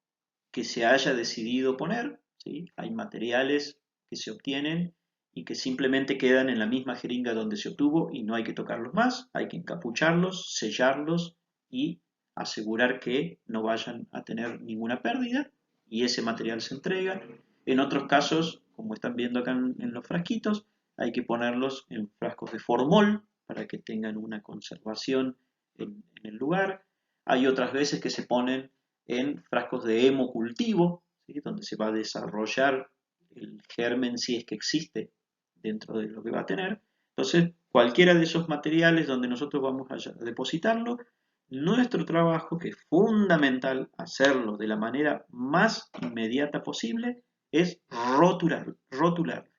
que se haya decidido poner, ¿sí? Hay materiales que se obtienen y que simplemente quedan en la misma jeringa donde se obtuvo y no hay que tocarlos más, hay que encapucharlos, sellarlos y asegurar que no vayan a tener ninguna pérdida y ese material se entrega. En otros casos, como están viendo acá en los frasquitos, hay que ponerlos en frascos de formol para que tengan una conservación en el lugar. Hay otras veces que se ponen en frascos de hemocultivo, ¿sí? Donde se va a desarrollar el germen si es que existe dentro de lo que va a tener. Entonces, cualquiera de esos materiales donde nosotros vamos a depositarlo, nuestro trabajo, que es fundamental hacerlo de la manera más inmediata posible, es rotular,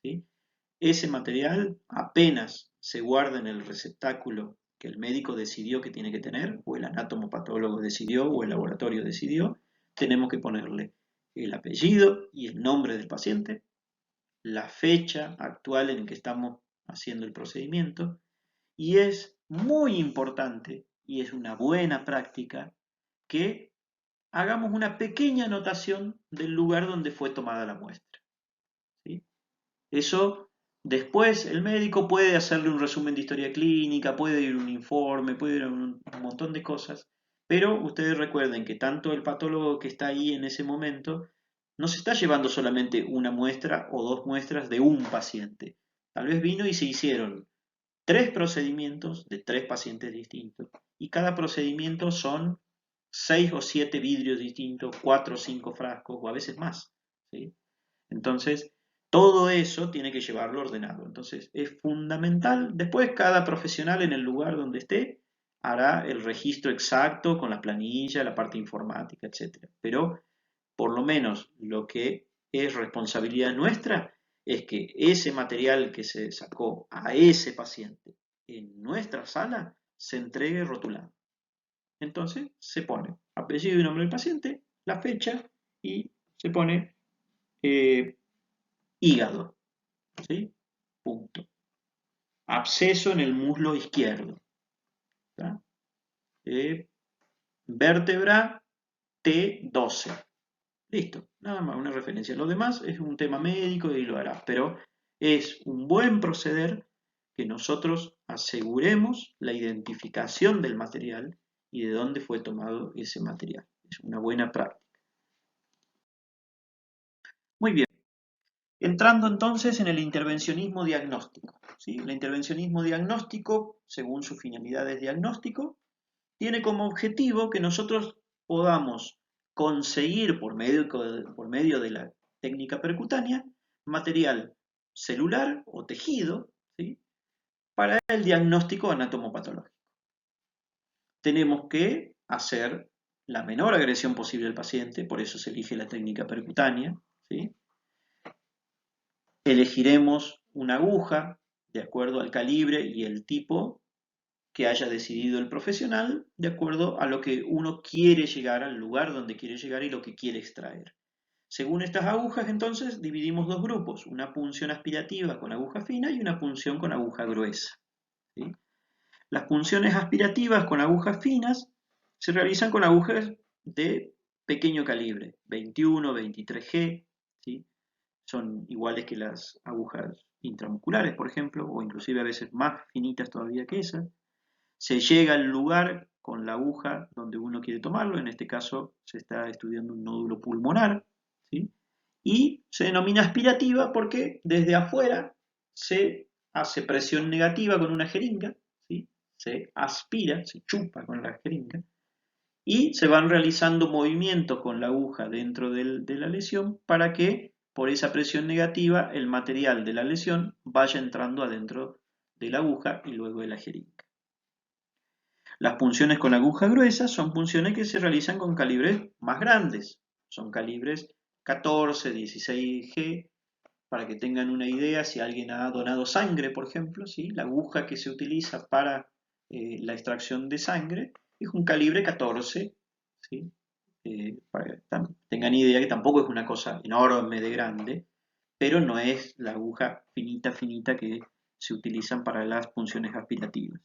¿sí? Ese material apenas se guarda en el receptáculo que el médico decidió que tiene que tener, o el anatomopatólogo decidió, o el laboratorio decidió, tenemos que ponerle el apellido y el nombre del paciente, la fecha actual en que estamos haciendo el procedimiento, y es muy importante, y es una buena práctica, que hagamos una pequeña anotación del lugar donde fue tomada la muestra, ¿sí? Eso después el médico puede hacerle un resumen de historia clínica, puede ir un informe, puede ir un montón de cosas, pero ustedes recuerden que tanto el patólogo que está ahí en ese momento no se está llevando solamente una muestra o dos muestras de un paciente. Tal vez vino y se hicieron 3 procedimientos de 3 pacientes distintos y cada procedimiento son 6 o 7 vidrios distintos, 4 o 5 frascos o a veces más, ¿sí? Entonces, todo eso tiene que llevarlo ordenado. Entonces, es fundamental. Después, cada profesional en el lugar donde esté hará el registro exacto con la planilla, la parte informática, etc. Pero, por lo menos, lo que es responsabilidad nuestra es que ese material que se sacó a ese paciente en nuestra sala se entregue rotulado. Entonces, se pone apellido y nombre del paciente, la fecha y se pone hígado, ¿sí? Punto. Absceso en el muslo izquierdo. Vértebra T12. Listo, nada más una referencia. Lo demás es un tema médico y lo hará, pero es un buen proceder que nosotros aseguremos la identificación del material y de dónde fue tomado ese material. Es una buena práctica. Muy bien. Entrando entonces en el intervencionismo diagnóstico, ¿sí? El intervencionismo diagnóstico, según sus finalidades diagnóstico, tiene como objetivo que nosotros podamos conseguir por medio de la técnica percutánea material celular o tejido, ¿sí? Para el diagnóstico anatomopatológico. Tenemos que hacer la menor agresión posible al paciente, por eso se elige la técnica percutánea, ¿sí? Elegiremos una aguja de acuerdo al calibre y el tipo que haya decidido el profesional, de acuerdo a lo que uno quiere llegar, al lugar donde quiere llegar y lo que quiere extraer. Según estas agujas, entonces, dividimos dos grupos, una punción aspirativa con aguja fina y una punción con aguja gruesa, ¿sí? Las punciones aspirativas con agujas finas se realizan con agujas de pequeño calibre, 21, 23G, ¿sí? Son iguales que las agujas intramusculares, por ejemplo, o inclusive a veces más finitas todavía que esas. Se llega al lugar con la aguja donde uno quiere tomarlo, en este caso se está estudiando un nódulo pulmonar, ¿sí? Y se denomina aspirativa porque desde afuera se hace presión negativa con una jeringa, ¿sí? Se aspira, se chupa con la jeringa, y se van realizando movimientos con la aguja dentro de la lesión para que por esa presión negativa el material de la lesión vaya entrando adentro de la aguja y luego de la jeringa. Las punciones con aguja gruesa son punciones que se realizan con calibres más grandes, son calibres 14, 16G, para que tengan una idea, si alguien ha donado sangre, por ejemplo, ¿sí? La aguja que se utiliza para la extracción de sangre es un calibre 14, ¿sí? Para que tengan idea que tampoco es una cosa enorme de grande, pero no es la aguja finita, finita que se utilizan para las punciones aspirativas.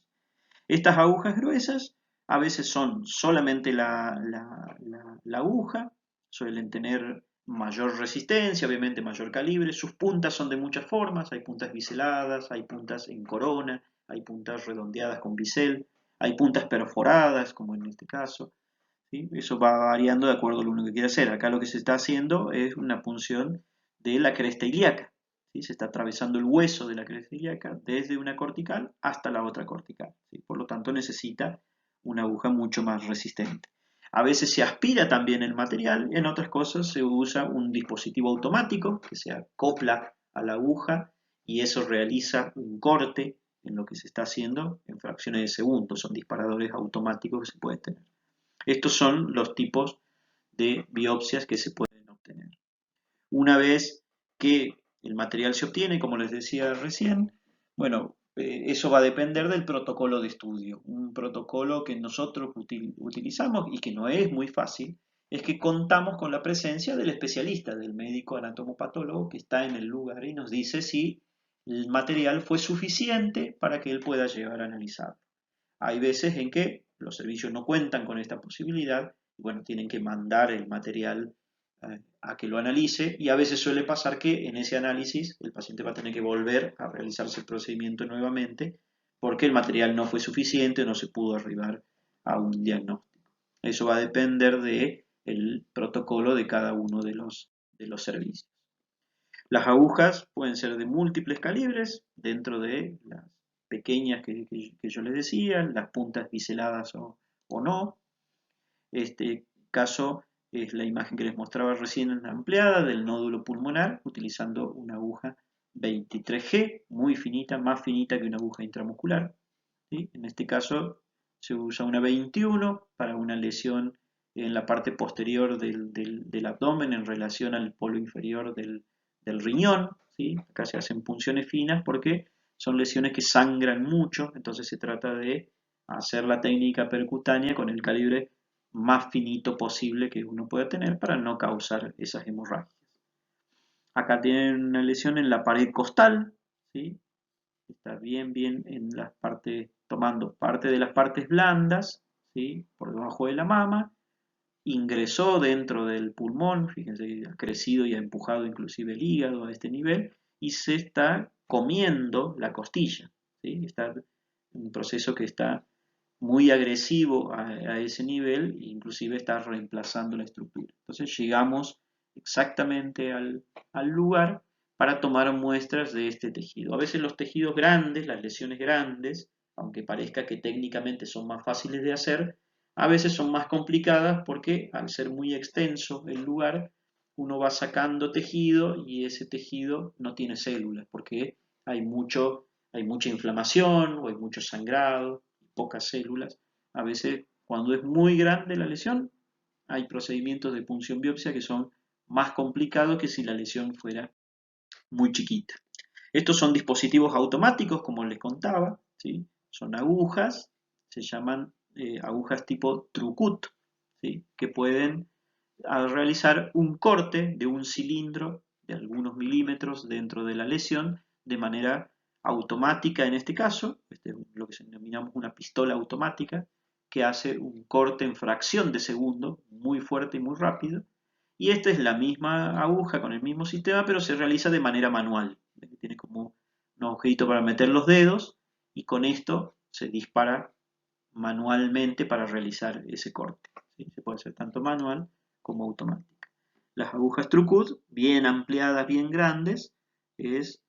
Estas agujas gruesas a veces son solamente la aguja, suelen tener mayor resistencia, obviamente mayor calibre, sus puntas son de muchas formas, hay puntas biseladas, hay puntas en corona, hay puntas redondeadas con bisel, hay puntas perforadas, como en este caso, ¿sí? Eso va variando de acuerdo a lo que uno quiere hacer. Acá lo que se está haciendo es una punción de la cresta ilíaca, ¿sí? Se está atravesando el hueso de la cresta ilíaca desde una cortical hasta la otra cortical, ¿sí? Por lo tanto necesita una aguja mucho más resistente. A veces se aspira también el material, en otras cosas se usa un dispositivo automático que se acopla a la aguja y eso realiza un corte en lo que se está haciendo en fracciones de segundos. Son disparadores automáticos que se pueden tener. Estos son los tipos de biopsias que se pueden obtener. Una vez que el material se obtiene, como les decía recién, bueno, eso va a depender del protocolo de estudio. Un protocolo que nosotros utilizamos y que no es muy fácil es que contamos con la presencia del especialista, del médico anatomopatólogo que está en el lugar y nos dice si el material fue suficiente para que él pueda llegar a analizarlo. Hay veces en que los servicios no cuentan con esta posibilidad y bueno, tienen que mandar el material a que lo analice y a veces suele pasar que en ese análisis el paciente va a tener que volver a realizarse el procedimiento nuevamente porque el material no fue suficiente o no se pudo arribar a un diagnóstico. Eso va a depender del protocolo de cada uno de los servicios. Las agujas pueden ser de múltiples calibres dentro de las pequeñas que yo les decía, las puntas biseladas o no. Este caso es la imagen que les mostraba recién ampliada del nódulo pulmonar utilizando una aguja 23G, muy finita, más finita que una aguja intramuscular, ¿sí? En este caso se usa una 21 para una lesión en la parte posterior del abdomen en relación al polo inferior del riñón, ¿sí? Acá se hacen punciones finas porque son lesiones que sangran mucho, entonces se trata de hacer la técnica percutánea con el calibre más finito posible que uno pueda tener para no causar esas hemorragias. Acá tienen una lesión en la pared costal, ¿sí? Está bien en las partes, tomando parte de las partes blandas, ¿sí? Por debajo de la mama, ingresó dentro del pulmón, fíjense, ha crecido y ha empujado inclusive el hígado a este nivel, y se está comiendo la costilla, ¿sí? Está un proceso que está muy agresivo a ese nivel, e inclusive está reemplazando la estructura. Entonces llegamos exactamente al lugar para tomar muestras de este tejido. A veces los tejidos grandes, las lesiones grandes, aunque parezca que técnicamente son más fáciles de hacer, a veces son más complicadas porque al ser muy extenso el lugar, uno va sacando tejido y ese tejido no tiene células porque hay mucha inflamación o hay mucho sangrado, pocas células. A veces cuando es muy grande la lesión, hay procedimientos de punción biopsia que son más complicados que si la lesión fuera muy chiquita. Estos son dispositivos automáticos, como les contaba, ¿sí? Son agujas, se llaman agujas tipo Trucut, ¿sí? Que pueden realizar un corte de un cilindro de algunos milímetros dentro de la lesión de manera automática en este caso, este es lo que denominamos una pistola automática, que hace un corte en fracción de segundo, muy fuerte y muy rápido, y esta es la misma aguja con el mismo sistema, pero se realiza de manera manual. Tiene como un agujerito para meter los dedos y con esto se dispara manualmente para realizar ese corte. ¿Sí? Se puede hacer tanto manual como automática. Las agujas Trucut, bien ampliadas, bien grandes, es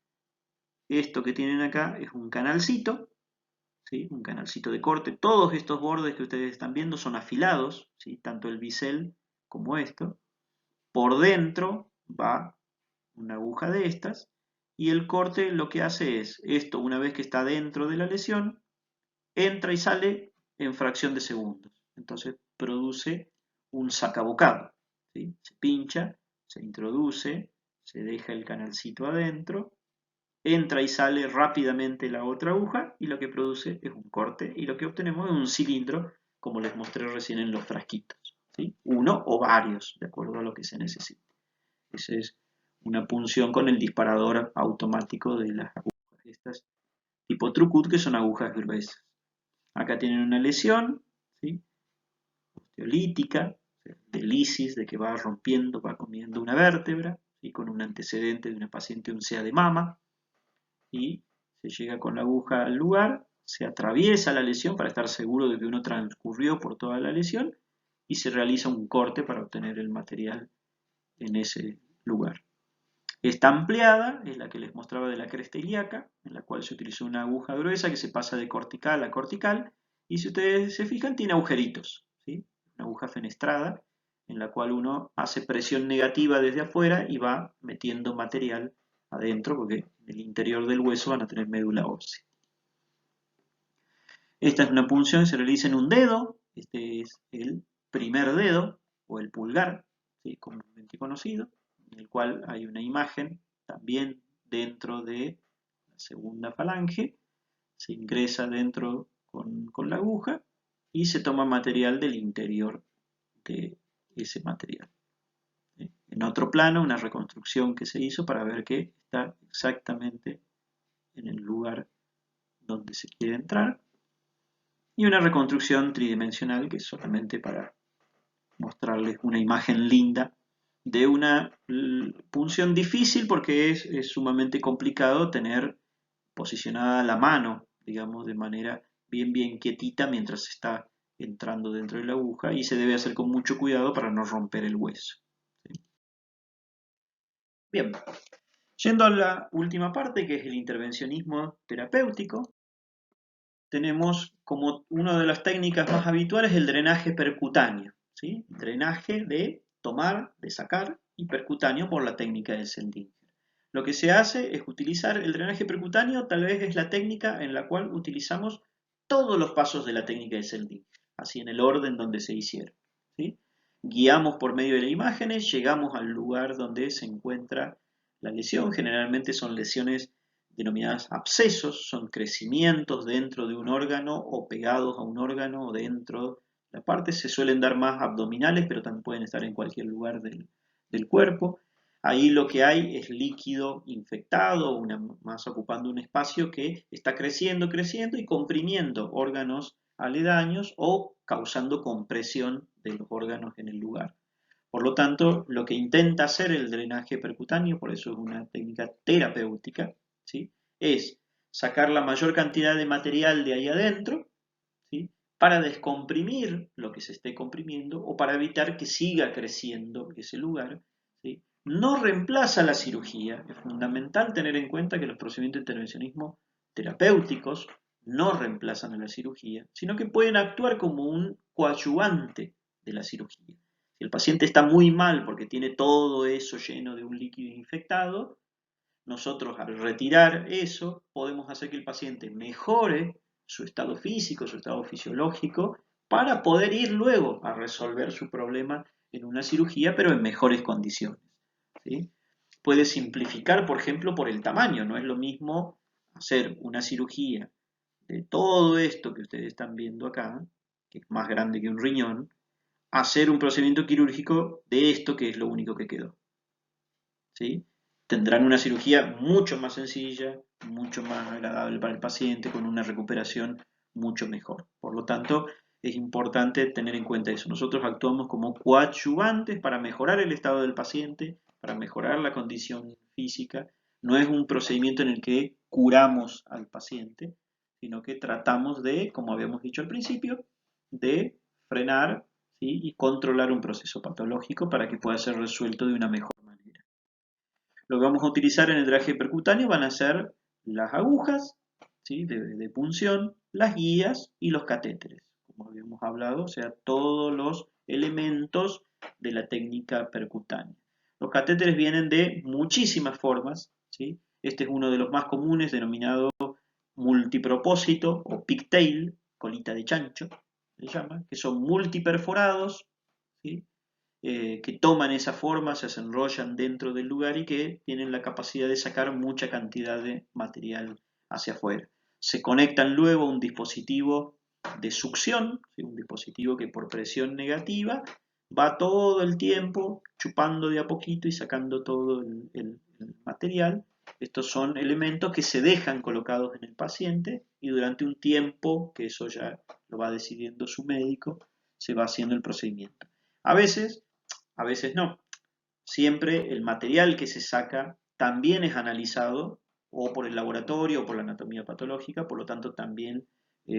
esto que tienen acá, es un canalcito, ¿sí? Un canalcito de corte. Todos estos bordes que ustedes están viendo son afilados, ¿sí? Tanto el bisel como esto. Por dentro va una aguja de estas y el corte lo que hace es esto, una vez que está dentro de la lesión, entra y sale en fracción de segundos. Entonces produce un sacabocado. ¿Sí? Se pincha, se introduce, se deja el canalcito adentro, entra y sale rápidamente la otra aguja y lo que produce es un corte y lo que obtenemos es un cilindro, como les mostré recién en los frasquitos. ¿Sí? Uno o varios, de acuerdo a lo que se necesite. Esa es una punción con el disparador automático de las agujas estas tipo Trucut, que son agujas gruesas. Acá tienen una lesión, ¿sí? Osteolítica, de lisis, de que va rompiendo, va comiendo una vértebra, ¿sí? Con un antecedente de una paciente uncea de mama, y se llega con la aguja al lugar, se atraviesa la lesión para estar seguro de que uno transcurrió por toda la lesión, y se realiza un corte para obtener el material en ese lugar. Esta ampliada es la que les mostraba de la cresta ilíaca, en la cual se utilizó una aguja gruesa que se pasa de cortical a cortical, y si ustedes se fijan tiene agujeritos, ¿sí? Una aguja fenestrada, en la cual uno hace presión negativa desde afuera y va metiendo material adentro, porque en el interior del hueso van a tener médula ósea. Esta es una punción, se realiza en un dedo, este es el primer dedo, o el pulgar, ¿sí? Comúnmente conocido, en el cual hay una imagen también dentro de la segunda falange, se ingresa dentro con la aguja y se toma material del interior de ese material. En otro plano, una reconstrucción que se hizo para ver que está exactamente en el lugar donde se quiere entrar, y una reconstrucción tridimensional que es solamente para mostrarles una imagen linda de una punción difícil porque es sumamente complicado tener posicionada la mano, digamos, de manera bien quietita mientras se está entrando dentro de la aguja y se debe hacer con mucho cuidado para no romper el hueso. ¿Sí? Bien, yendo a la última parte que es el intervencionismo terapéutico, tenemos como una de las técnicas más habituales el drenaje percutáneo, ¿sí? Drenaje de tomar, de sacar, y percutáneo por la técnica del Seldinger. Lo que se hace es utilizar el drenaje percutáneo, tal vez es la técnica en la cual utilizamos todos los pasos de la técnica de Seldinger, así en el orden donde se hicieron, ¿sí? Guiamos por medio de las imágenes, llegamos al lugar donde se encuentra la lesión, generalmente son lesiones denominadas abscesos, son crecimientos dentro de un órgano o pegados a un órgano o dentro de la parte, se suelen dar más abdominales, pero también pueden estar en cualquier lugar del cuerpo. Ahí lo que hay es líquido infectado, más ocupando un espacio que está creciendo y comprimiendo órganos aledaños o causando compresión de los órganos en el lugar. Por lo tanto, lo que intenta hacer el drenaje percutáneo, por eso es una técnica terapéutica, ¿sí? Es sacar la mayor cantidad de material de ahí adentro, ¿sí? Para descomprimir lo que se esté comprimiendo o para evitar que siga creciendo ese lugar, ¿sí? no reemplaza la cirugía. Es fundamental tener en cuenta que los procedimientos de intervencionismo terapéuticos no reemplazan a la cirugía, sino que pueden actuar como un coadyuvante de la cirugía. Si el paciente está muy mal porque tiene todo eso lleno de un líquido infectado, nosotros al retirar eso podemos hacer que el paciente mejore su estado físico, su estado fisiológico, para poder ir luego a resolver su problema en una cirugía, pero en mejores condiciones. ¿Sí? Puede simplificar, por ejemplo, por el tamaño. No es lo mismo hacer una cirugía de todo esto que ustedes están viendo acá, que es más grande que un riñón, hacer un procedimiento quirúrgico de esto que es lo único que quedó. ¿Sí? Tendrán una cirugía mucho más sencilla, mucho más agradable para el paciente, con una recuperación mucho mejor. Por lo tanto, es importante tener en cuenta eso. Nosotros actuamos como coadyuvantes para mejorar el estado del paciente, para mejorar la condición física. No es un procedimiento en el que curamos al paciente, sino que tratamos de, como habíamos dicho al principio, de frenar, ¿sí?, y controlar un proceso patológico para que pueda ser resuelto de una mejor manera. Lo que vamos a utilizar en el drenaje percutáneo van a ser las agujas, ¿sí?, de punción, las guías y los catéteres, como habíamos hablado, o sea, todos los elementos de la técnica percutánea. Los catéteres vienen de muchísimas formas, ¿sí? Este es uno de los más comunes, denominado multipropósito o pigtail, colita de chancho, se llama, que son multiperforados, ¿sí?, que toman esa forma, se enrollan dentro del lugar y que tienen la capacidad de sacar mucha cantidad de material hacia afuera. Se conectan luego a un dispositivo de succión, ¿sí?, un dispositivo que por presión negativa va todo el tiempo chupando de a poquito y sacando todo el material. Estos son elementos que se dejan colocados en el paciente y durante un tiempo, que eso ya lo va decidiendo su médico, se va haciendo el procedimiento. A veces no. Siempre el material que se saca también es analizado o por el laboratorio o por la anatomía patológica, por lo tanto también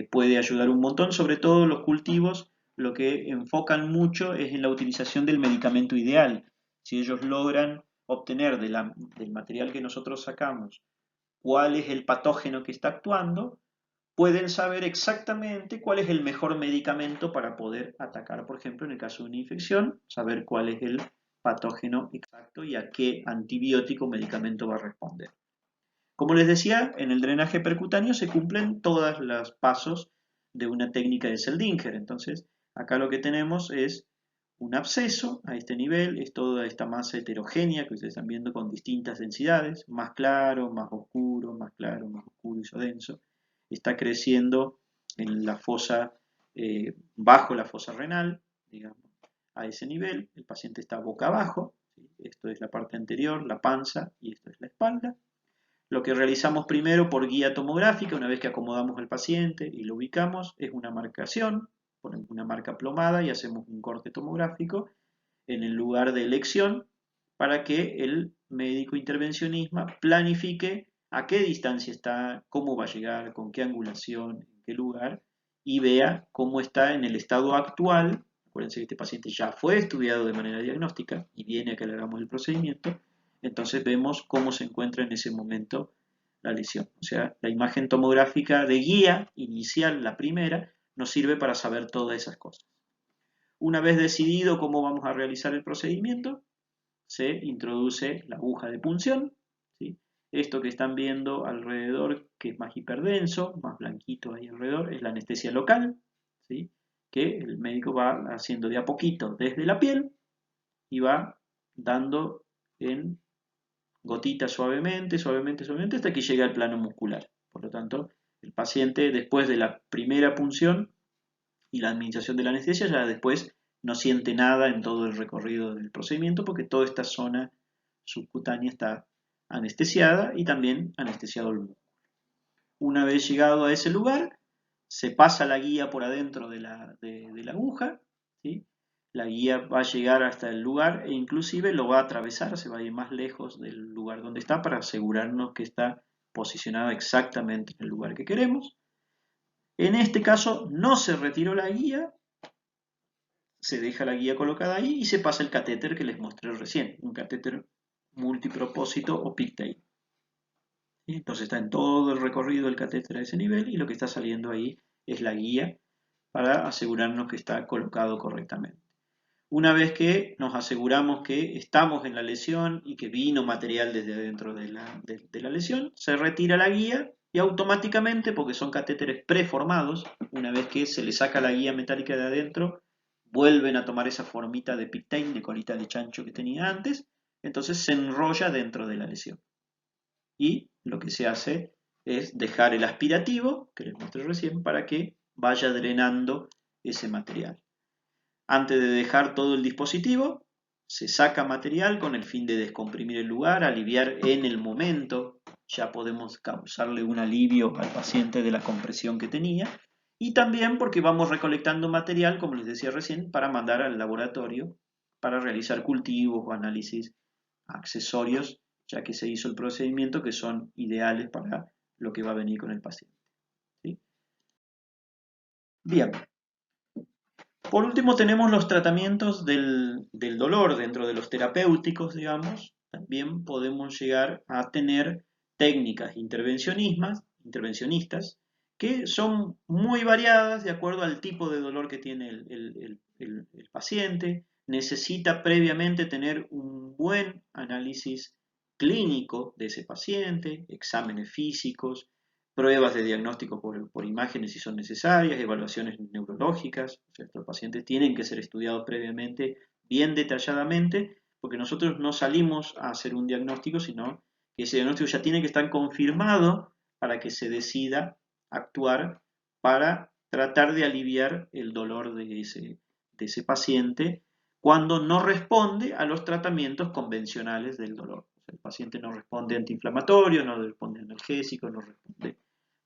puede ayudar un montón. Sobre todo los cultivos lo que enfocan mucho es en la utilización del medicamento ideal. Si ellos logran obtener del material que nosotros sacamos cuál es el patógeno que está actuando, pueden saber exactamente cuál es el mejor medicamento para poder atacar, por ejemplo, en el caso de una infección, saber cuál es el patógeno exacto y a qué antibiótico o medicamento va a responder. Como les decía, en el drenaje percutáneo se cumplen todos los pasos de una técnica de Seldinger. Entonces, acá lo que tenemos es un absceso a este nivel, es toda esta masa heterogénea que ustedes están viendo con distintas densidades, más claro, más oscuro, más claro, más oscuro y denso. Está creciendo en la fosa, bajo la fosa renal, digamos, a ese nivel. El paciente está boca abajo, ¿sí? Esto es la parte anterior, la panza, y esto es la espalda. Lo que realizamos primero por guía tomográfica, una vez que acomodamos al paciente y lo ubicamos, es una marcación, ponemos una marca plomada y hacemos un corte tomográfico en el lugar de elección para que el médico intervencionista planifique a qué distancia está, cómo va a llegar, con qué angulación, en qué lugar, y vea cómo está en el estado actual. Acuérdense que este paciente ya fue estudiado de manera diagnóstica y viene a que le hagamos el procedimiento. Entonces vemos cómo se encuentra en ese momento la lesión. O sea, la imagen tomográfica de guía inicial, la primera, nos sirve para saber todas esas cosas. Una vez decidido cómo vamos a realizar el procedimiento, se introduce la aguja de punción, ¿sí? Esto que están viendo alrededor, que es más hiperdenso, más blanquito ahí alrededor, es la anestesia local, ¿sí?, que el médico va haciendo de a poquito desde la piel y va dando en gotitas suavemente, suavemente, suavemente, hasta que llega al plano muscular. Por lo tanto, el paciente, después de la primera punción y la administración de la anestesia, ya después no siente nada en todo el recorrido del procedimiento, porque toda esta zona subcutánea está anestesiada y también anestesiado el músculo. Una vez llegado a ese lugar, se pasa la guía por adentro de la aguja, ¿sí? La guía va a llegar hasta el lugar e inclusive lo va a atravesar, se va a ir más lejos del lugar donde está para asegurarnos que está posicionado exactamente en el lugar que queremos. En este caso no se retiró la guía, se deja la guía colocada ahí y se pasa el catéter que les mostré recién, un catéter multipropósito o pigtail. Entonces está en todo el recorrido del catéter a ese nivel y lo que está saliendo ahí es la guía para asegurarnos que está colocado correctamente. Una vez que nos aseguramos que estamos en la lesión y que vino material desde dentro de la lesión, se retira la guía y automáticamente, porque son catéteres preformados, una vez que se le saca la guía metálica de adentro, vuelven a tomar esa formita de pigtail, de colita de chancho que tenía antes, entonces se enrolla dentro de la lesión. Y lo que se hace es dejar el aspirativo, que les mostré recién, para que vaya drenando ese material. Antes de dejar todo el dispositivo, se saca material con el fin de descomprimir el lugar, aliviar en el momento. Ya podemos causarle un alivio al paciente de la compresión que tenía. Y también porque vamos recolectando material, como les decía recién, para mandar al laboratorio para realizar cultivos o análisis accesorios, ya que se hizo el procedimiento, que son ideales para lo que va a venir con el paciente. ¿Sí? Bien. Por último tenemos los tratamientos del dolor dentro de los terapéuticos, digamos. También podemos llegar a tener técnicas intervencionistas que son muy variadas de acuerdo al tipo de dolor que tiene el paciente. Necesita previamente tener un buen análisis clínico de ese paciente, exámenes físicos, pruebas de diagnóstico por imágenes si son necesarias, evaluaciones neurológicas. O sea, estos pacientes tienen que ser estudiados previamente, bien detalladamente, porque nosotros no salimos a hacer un diagnóstico, sino que ese diagnóstico ya tiene que estar confirmado para que se decida actuar para tratar de aliviar el dolor de ese paciente cuando no responde a los tratamientos convencionales del dolor. O sea, el paciente no responde a antiinflamatorios, no responde a analgésicos, no responde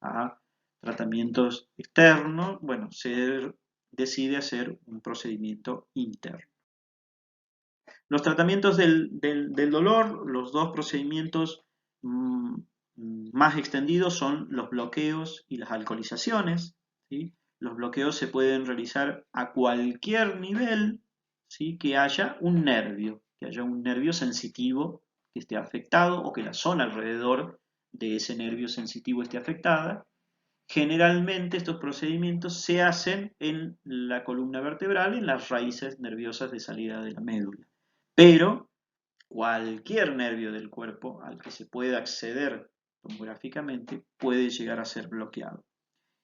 a tratamientos externos, bueno, se decide hacer un procedimiento interno. Los tratamientos del dolor, los dos procedimientos más extendidos son los bloqueos y las alcoholizaciones. ¿Sí? Los bloqueos se pueden realizar a cualquier nivel, ¿sí? Que haya un nervio sensitivo que esté afectado o que la zona alrededor de ese nervio sensitivo esté afectada. Generalmente estos procedimientos se hacen en la columna vertebral, en las raíces nerviosas de salida de la médula. Pero cualquier nervio del cuerpo al que se pueda acceder tomográficamente puede llegar a ser bloqueado.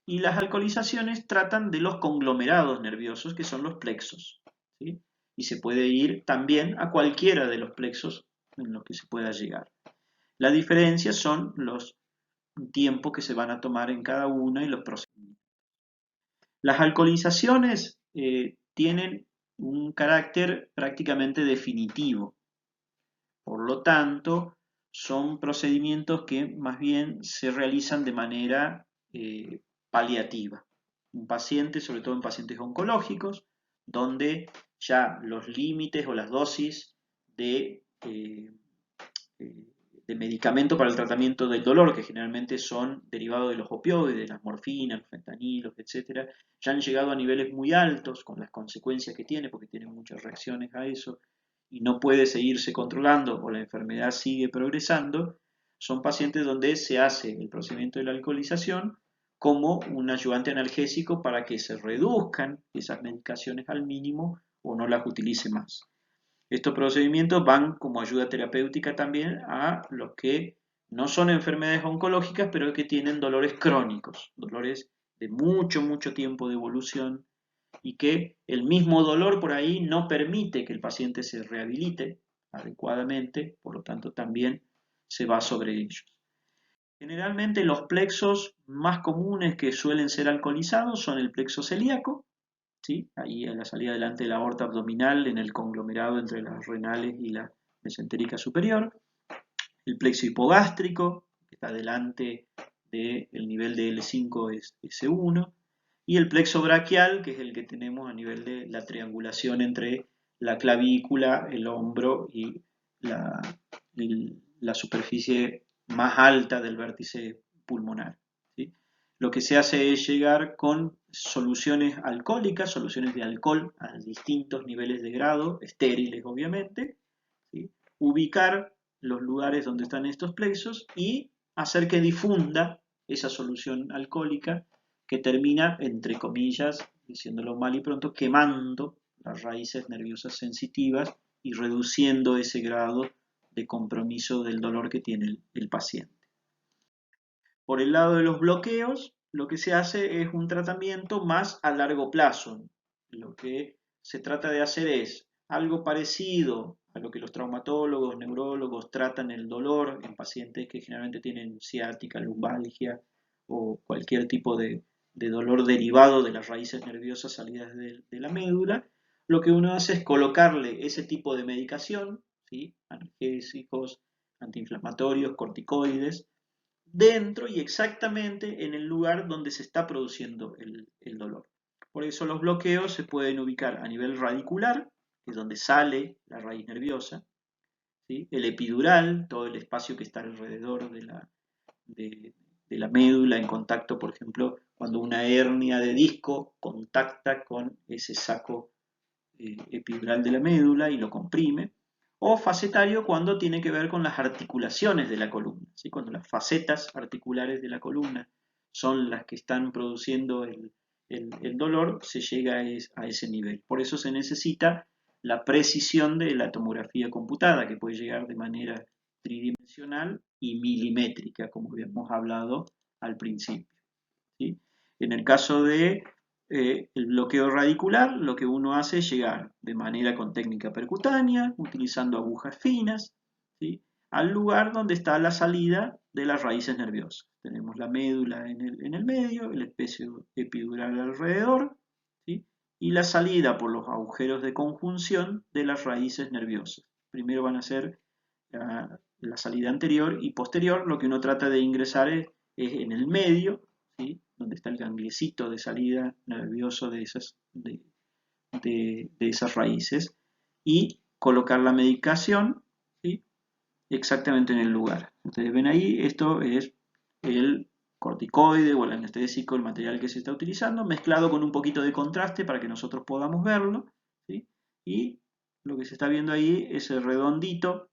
Y las alcoholizaciones tratan de los conglomerados nerviosos, que son los plexos. ¿Sí? Y se puede ir también a cualquiera de los plexos en los que se pueda llegar. La diferencia son los tiempos que se van a tomar en cada una y los procedimientos. Las alcoholizaciones tienen un carácter prácticamente definitivo. Por lo tanto, son procedimientos que más bien se realizan de manera paliativa. Un paciente, sobre todo en pacientes oncológicos, donde ya los límites o las dosis de medicamento para el tratamiento del dolor, que generalmente son derivados de los opioides, las morfinas, los fentanilos, etc., ya han llegado a niveles muy altos con las consecuencias que tiene, porque tiene muchas reacciones a eso, y no puede seguirse controlando o la enfermedad sigue progresando. Son pacientes donde se hace el procedimiento de la alcoholización como un ayudante analgésico para que se reduzcan esas medicaciones al mínimo o no las utilice más. Estos procedimientos van como ayuda terapéutica también a los que no son enfermedades oncológicas, pero que tienen dolores crónicos, dolores de mucho tiempo de evolución, y que el mismo dolor por ahí no permite que el paciente se rehabilite adecuadamente, por lo tanto también se va sobre ellos. Generalmente los plexos más comunes que suelen ser alcoholizados son el plexo celíaco, ¿sí? Ahí a la salida delante de la aorta abdominal, en el conglomerado entre las renales y la mesentérica superior. El plexo hipogástrico, que está delante del nivel de L5 es S1. Y el plexo braquial, que es el que tenemos a nivel de la triangulación entre la clavícula, el hombro y la superficie más alta del vértice pulmonar. ¿Sí? lo que se hace es llegar con soluciones alcohólicas, soluciones de alcohol a distintos niveles de grado, estériles obviamente, ¿sí? Ubicar los lugares donde están estos plexos y hacer que difunda esa solución alcohólica que termina, entre comillas, diciéndolo mal y pronto, quemando las raíces nerviosas sensitivas y reduciendo ese grado de compromiso del dolor que tiene el paciente. Por el lado de los bloqueos, lo que se hace es un tratamiento más a largo plazo. Lo que se trata de hacer es algo parecido a lo que los traumatólogos, neurólogos tratan el dolor en pacientes que generalmente tienen ciática, lumbalgia o cualquier tipo de dolor derivado de las raíces nerviosas salidas de la médula. Lo que uno hace es colocarle ese tipo de medicación, ¿sí? Analgésicos, antiinflamatorios, corticoides, dentro y exactamente en el lugar donde se está produciendo el dolor. Por eso los bloqueos se pueden ubicar a nivel radicular, que es donde sale la raíz nerviosa, ¿sí? El epidural, todo el espacio que está alrededor de la médula en contacto, por ejemplo, cuando una hernia de disco contacta con ese saco epidural de la médula y lo comprime, o facetario cuando tiene que ver con las articulaciones de la columna, ¿sí? Cuando las facetas articulares de la columna son las que están produciendo el dolor, se llega a ese nivel. Por eso se necesita la precisión de la tomografía computada, que puede llegar de manera tridimensional y milimétrica, como habíamos hablado al principio, ¿sí? En el caso de el bloqueo radicular, lo que uno hace es llegar de manera con técnica percutánea, utilizando agujas finas, ¿sí? Al lugar donde está la salida de las raíces nerviosas. Tenemos la médula en el medio, el espacio epidural alrededor, ¿sí? Y la salida por los agujeros de conjunción de las raíces nerviosas. Primero van a ser la salida anterior y posterior. Lo que uno trata de ingresar es en el medio, ¿sí? Donde está el gangliecito de salida nervioso de esas raíces, y colocar la medicación, ¿sí? Exactamente en el lugar. Ustedes ven ahí, esto es el corticoide o el anestésico, el material que se está utilizando, mezclado con un poquito de contraste para que nosotros podamos verlo, ¿sí? Y lo que se está viendo ahí es el redondito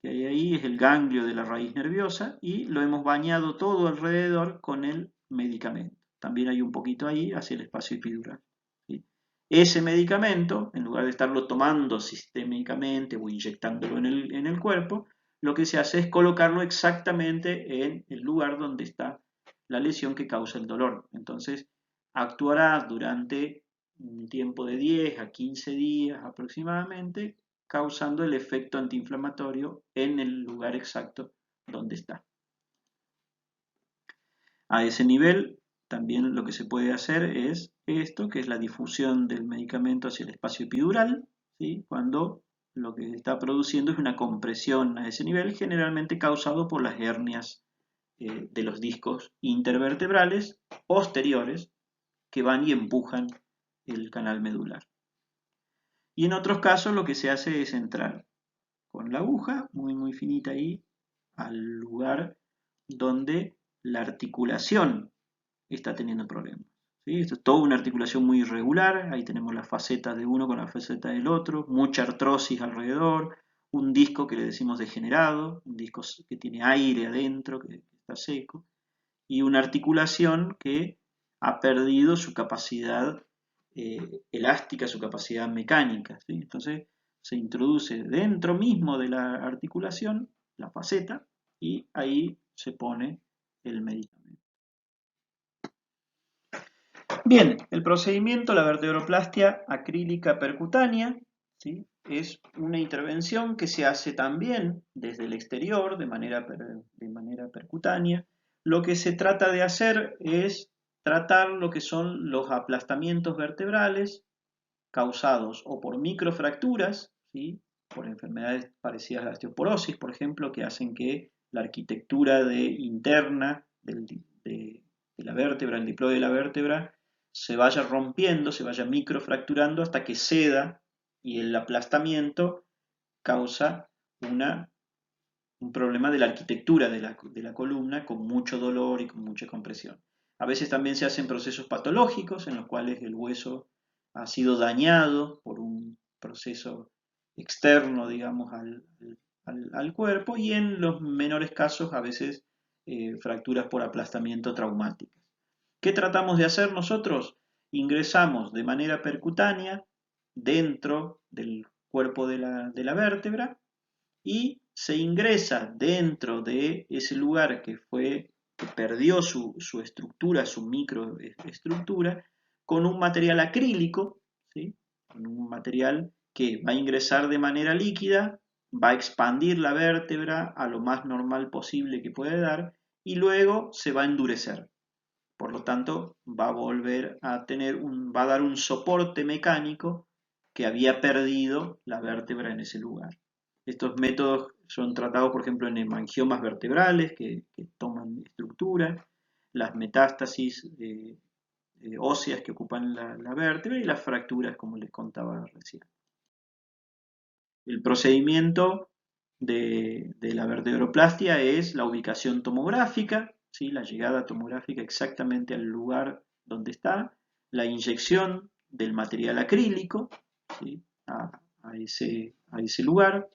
que hay ahí, es el ganglio de la raíz nerviosa, y lo hemos bañado todo alrededor con el medicamento. También hay un poquito ahí hacia el espacio epidural, ¿sí? Ese medicamento, en lugar de estarlo tomando sistémicamente o inyectándolo en el cuerpo, lo que se hace es colocarlo exactamente en el lugar donde está la lesión que causa el dolor. Entonces, actuará durante un tiempo de 10 a 15 días aproximadamente, causando el efecto antiinflamatorio en el lugar exacto donde está. A ese nivel, también lo que se puede hacer es esto, que es la difusión del medicamento hacia el espacio epidural, ¿sí? Cuando lo que está produciendo es una compresión a ese nivel, generalmente causado por las hernias de los discos intervertebrales posteriores que van y empujan el canal medular. Y en otros casos lo que se hace es entrar con la aguja, muy finita ahí, al lugar donde la articulación está teniendo problemas, ¿sí? Esto es toda una articulación muy irregular, ahí tenemos las facetas de uno con la faceta del otro, mucha artrosis alrededor, un disco que le decimos degenerado, un disco que tiene aire adentro, que está seco, y una articulación que ha perdido su capacidad elástica, su capacidad mecánica, ¿sí? Entonces se introduce dentro mismo de la articulación la faceta y ahí se pone el medicamento. Bien, el procedimiento, la vertebroplastia acrílica percutánea, ¿sí? Es una intervención que se hace también desde el exterior de manera percutánea. Lo que se trata de hacer es tratar lo que son los aplastamientos vertebrales causados o por microfracturas, ¿sí? Por enfermedades parecidas a la osteoporosis, por ejemplo, que hacen que la arquitectura interna de la vértebra, el diploide de la vértebra, se vaya rompiendo, se vaya microfracturando hasta que ceda, y el aplastamiento causa un problema de la arquitectura de la columna con mucho dolor y con mucha compresión. A veces también se hacen procesos patológicos en los cuales el hueso ha sido dañado por un proceso externo, digamos, al cuerpo, y en los menores casos a veces fracturas por aplastamiento traumáticas. ¿Qué tratamos de hacer nosotros? Ingresamos de manera percutánea dentro del cuerpo de la vértebra y se ingresa dentro de ese lugar que perdió su estructura, su microestructura, con un material acrílico, ¿sí? Con un material que va a ingresar de manera líquida, va a expandir la vértebra a lo más normal posible que puede dar y luego se va a endurecer. Por lo tanto, va a volver a va a dar un soporte mecánico que había perdido la vértebra en ese lugar. Estos métodos son tratados, por ejemplo, en hemangiomas vertebrales que toman estructura, las metástasis óseas que ocupan la vértebra y las fracturas, como les contaba recién. El procedimiento de la vertebroplastia es la ubicación tomográfica, ¿sí? La llegada tomográfica exactamente al lugar donde está, la inyección del material acrílico, ¿sí? a ese lugar.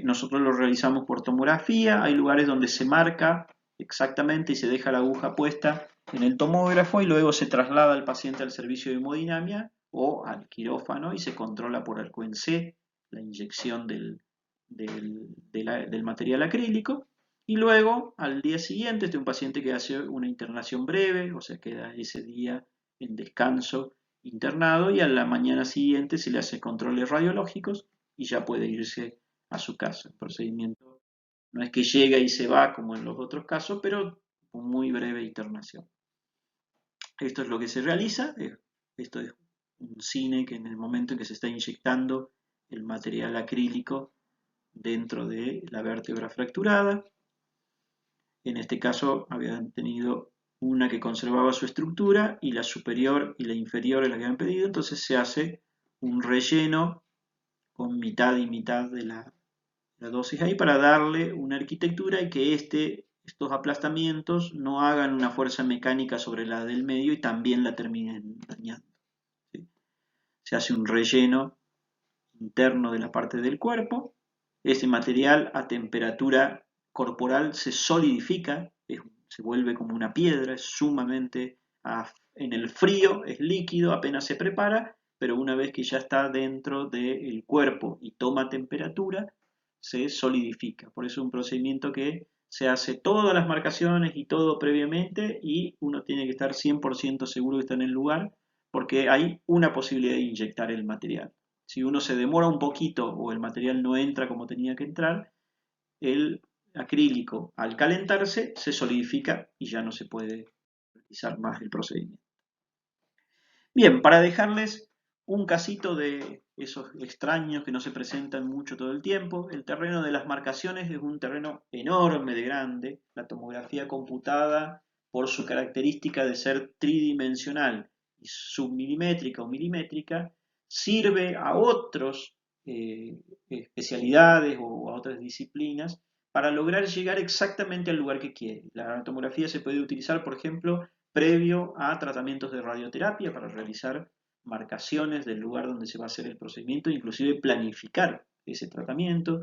Nosotros lo realizamos por tomografía, hay lugares donde se marca exactamente y se deja la aguja puesta en el tomógrafo y luego se traslada al paciente al servicio de hemodinamia o al quirófano y se controla por ARCO-en-C la inyección del material acrílico. Y luego, al día siguiente, este es un paciente que hace una internación breve, o sea, queda ese día en descanso internado y a la mañana siguiente se le hace controles radiológicos y ya puede irse a su casa. El procedimiento no es que llega y se va como en los otros casos, pero con muy breve internación. Esto es lo que se realiza. Esto es un cine que en el momento en que se está inyectando el material acrílico dentro de la vértebra fracturada. En este caso habían tenido una que conservaba su estructura y la superior y la inferior es la que habían pedido, entonces se hace un relleno con mitad y mitad de la dosis ahí para darle una arquitectura y que estos aplastamientos no hagan una fuerza mecánica sobre la del medio y también la terminen dañando. ¿Sí? Se hace un relleno interno de la parte del cuerpo. Ese material a temperatura corporal se solidifica, se vuelve como una piedra, es sumamente en el frío, es líquido, apenas se prepara, pero una vez que ya está dentro del cuerpo y toma temperatura, se solidifica. Por eso es un procedimiento que se hace todas las marcaciones y todo previamente y uno tiene que estar 100% seguro que está en el lugar porque hay una posibilidad de inyectar el material. Si uno se demora un poquito o el material no entra como tenía que entrar, el acrílico al calentarse se solidifica y ya no se puede realizar más el procedimiento. Bien, para dejarles un casito de esos extraños que no se presentan mucho todo el tiempo, el terreno de las marcaciones es un terreno enorme de grande, la tomografía computada por su característica de ser tridimensional y submilimétrica o milimétrica, sirve a otras especialidades o a otras disciplinas para lograr llegar exactamente al lugar que quiere. La tomografía se puede utilizar, por ejemplo, previo a tratamientos de radioterapia para realizar marcaciones del lugar donde se va a hacer el procedimiento, inclusive planificar ese tratamiento.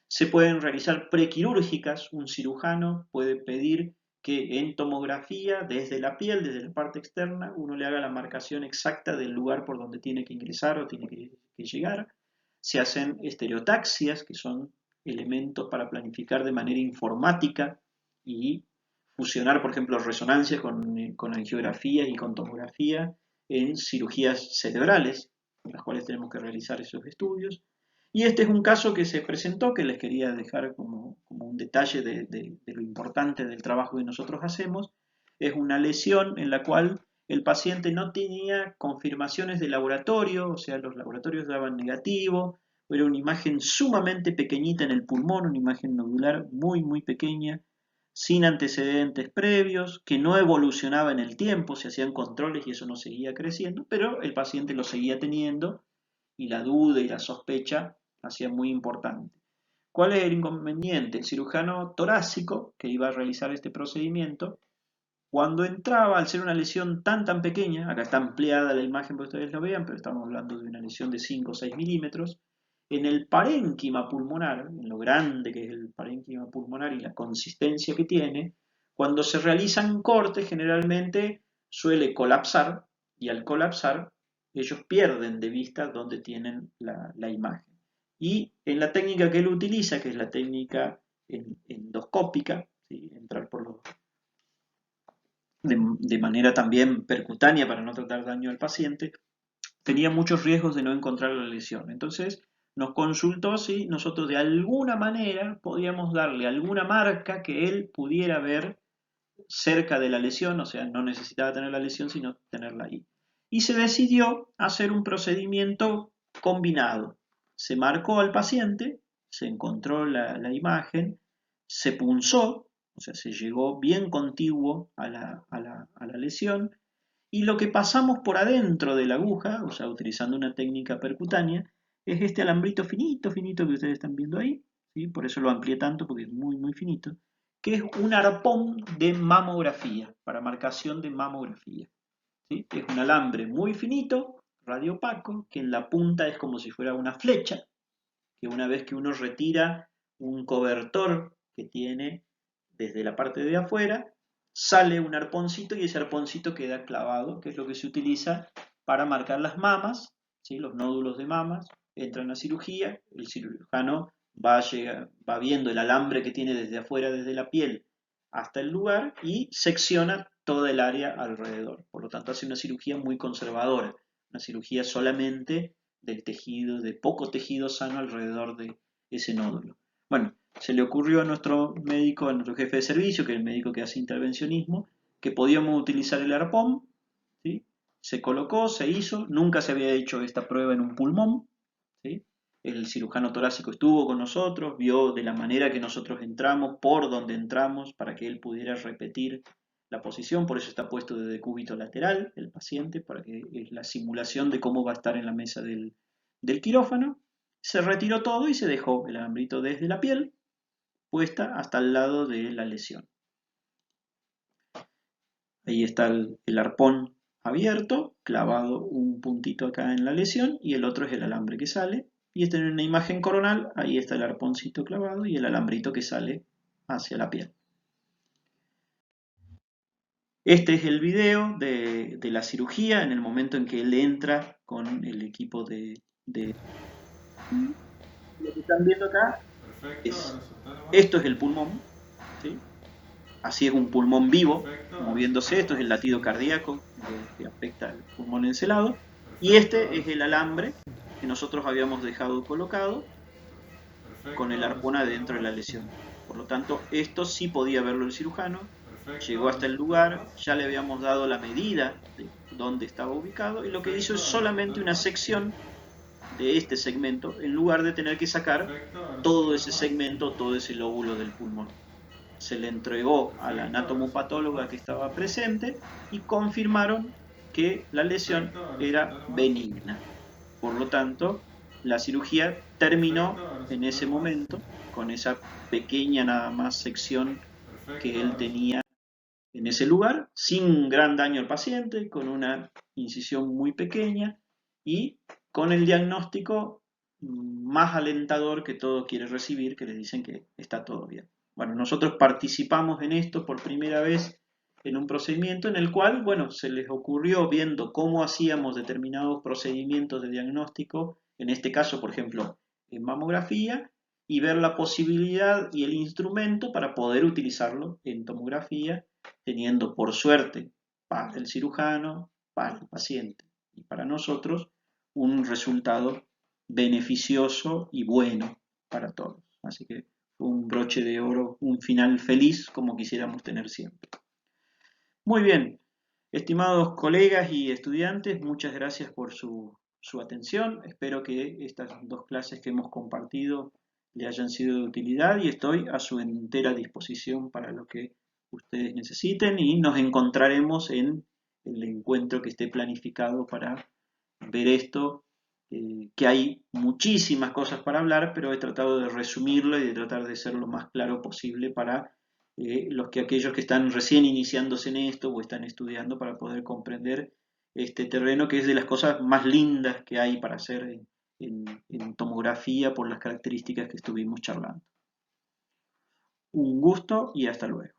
Se pueden realizar prequirúrgicas, un cirujano puede pedir que en tomografía, desde la piel, desde la parte externa, uno le haga la marcación exacta del lugar por donde tiene que ingresar o tiene que llegar. Se hacen estereotaxias, que son elementos para planificar de manera informática y fusionar, por ejemplo, resonancias con angiografía y con tomografía en cirugías cerebrales, en las cuales tenemos que realizar esos estudios. Y este es un caso que se presentó, que les quería dejar como un detalle de lo importante del trabajo que nosotros hacemos. Es una lesión en la cual el paciente no tenía confirmaciones de laboratorio, o sea, los laboratorios daban negativo, era una imagen sumamente pequeñita en el pulmón, una imagen nodular muy, muy pequeña, sin antecedentes previos, que no evolucionaba en el tiempo, se hacían controles y eso no seguía creciendo, pero el paciente lo seguía teniendo y la duda y la sospecha hacía muy importante. ¿Cuál es el inconveniente? El cirujano torácico que iba a realizar este procedimiento Cuando entraba, al ser una lesión tan pequeña, acá está ampliada la imagen para que ustedes lo vean, pero estamos hablando de una lesión de 5 o 6 milímetros, en el parénquima pulmonar, en lo grande que es el parénquima pulmonar y la consistencia que tiene, cuando se realizan cortes generalmente suele colapsar y al colapsar ellos pierden de vista dónde tienen la imagen. Y en la técnica que él utiliza, que es la técnica endoscópica, ¿sí? Entrar por los de manera también percutánea para no tratar daño al paciente, tenía muchos riesgos de no encontrar la lesión. Entonces nos consultó si nosotros de alguna manera podíamos darle alguna marca que él pudiera ver cerca de la lesión, o sea, no necesitaba tener la lesión, sino tenerla ahí. Y se decidió hacer un procedimiento combinado. Se marcó al paciente, se encontró la imagen, se punzó, o sea, se llegó bien contiguo a la lesión, y lo que pasamos por adentro de la aguja, o sea, utilizando una técnica percutánea, es este alambrito finito, finito que ustedes están viendo ahí, ¿sí? Por eso lo amplié tanto, porque es muy finito, que es un arpón de mamografía, para marcación de mamografía, ¿sí? Es un alambre muy finito, radiopaco, que en la punta es como si fuera una flecha, que una vez que uno retira un cobertor que tiene desde la parte de afuera, sale un arponcito y ese arponcito queda clavado, que es lo que se utiliza para marcar las mamas, ¿sí? Los nódulos de mamas, entran a cirugía, el cirujano va viendo el alambre que tiene desde afuera, desde la piel, hasta el lugar y secciona toda el área alrededor. Por lo tanto, hace una cirugía muy conservadora, una cirugía solamente del tejido, de poco tejido sano alrededor de ese nódulo. Bueno, se le ocurrió a nuestro médico, a nuestro jefe de servicio, que es el médico que hace intervencionismo, que podíamos utilizar el arpón, ¿sí? Se colocó, se hizo, nunca se había hecho esta prueba en un pulmón, ¿sí? El cirujano torácico estuvo con nosotros, vio de la manera que nosotros entramos, por donde entramos, para que él pudiera repetir la posición, por eso está puesto de decúbito lateral el paciente, para que es la simulación de cómo va a estar en la mesa del quirófano. Se retiró todo y se dejó el alambrito desde la piel puesta hasta el lado de la lesión. Ahí está el arpón abierto, clavado un puntito acá en la lesión y el otro es el alambre que sale. Y esta es una imagen coronal, ahí está el arponcito clavado y el alambrito que sale hacia la piel. Este es el video de la cirugía en el momento en que él entra con el equipo de... Lo que están viendo acá es, esto es el pulmón, ¿sí? Así es un pulmón vivo, moviéndose, esto es el latido cardíaco que afecta al pulmón encelado, y este es el alambre que nosotros habíamos dejado colocado con el arpón adentro de la lesión. Por lo tanto, esto sí podía verlo el cirujano, llegó hasta el lugar, ya le habíamos dado la medida de dónde estaba ubicado, y lo que hizo es solamente una sección de este segmento, en lugar de tener que sacar todo ese segmento, todo ese lóbulo del pulmón. Se le entregó a la anatomopatóloga que estaba presente y confirmaron que la lesión era benigna. Por lo tanto, la cirugía terminó en ese momento con esa pequeña nada más sección que él tenía en ese lugar, sin gran daño al paciente, con una incisión muy pequeña y con el diagnóstico más alentador que todo quiere recibir, que le dicen que está todo bien. Bueno, nosotros participamos en esto por primera vez en un procedimiento en el cual, bueno, se les ocurrió viendo cómo hacíamos determinados procedimientos de diagnóstico, en este caso, por ejemplo, en mamografía, y ver la posibilidad y el instrumento para poder utilizarlo en tomografía, teniendo por suerte para el cirujano, para el paciente y para nosotros un resultado beneficioso y bueno para todos. Así que fue un broche de oro, un final feliz como quisiéramos tener siempre. Muy bien, estimados colegas y estudiantes, muchas gracias por su atención. Espero que estas dos clases que hemos compartido le hayan sido de utilidad y estoy a su entera disposición para lo que ustedes necesiten y nos encontraremos en el encuentro que esté planificado para ver esto, que hay muchísimas cosas para hablar, pero he tratado de resumirlo y de tratar de ser lo más claro posible para aquellos que están recién iniciándose en esto o están estudiando para poder comprender este terreno que es de las cosas más lindas que hay para hacer en tomografía por las características que estuvimos charlando. Un gusto y hasta luego.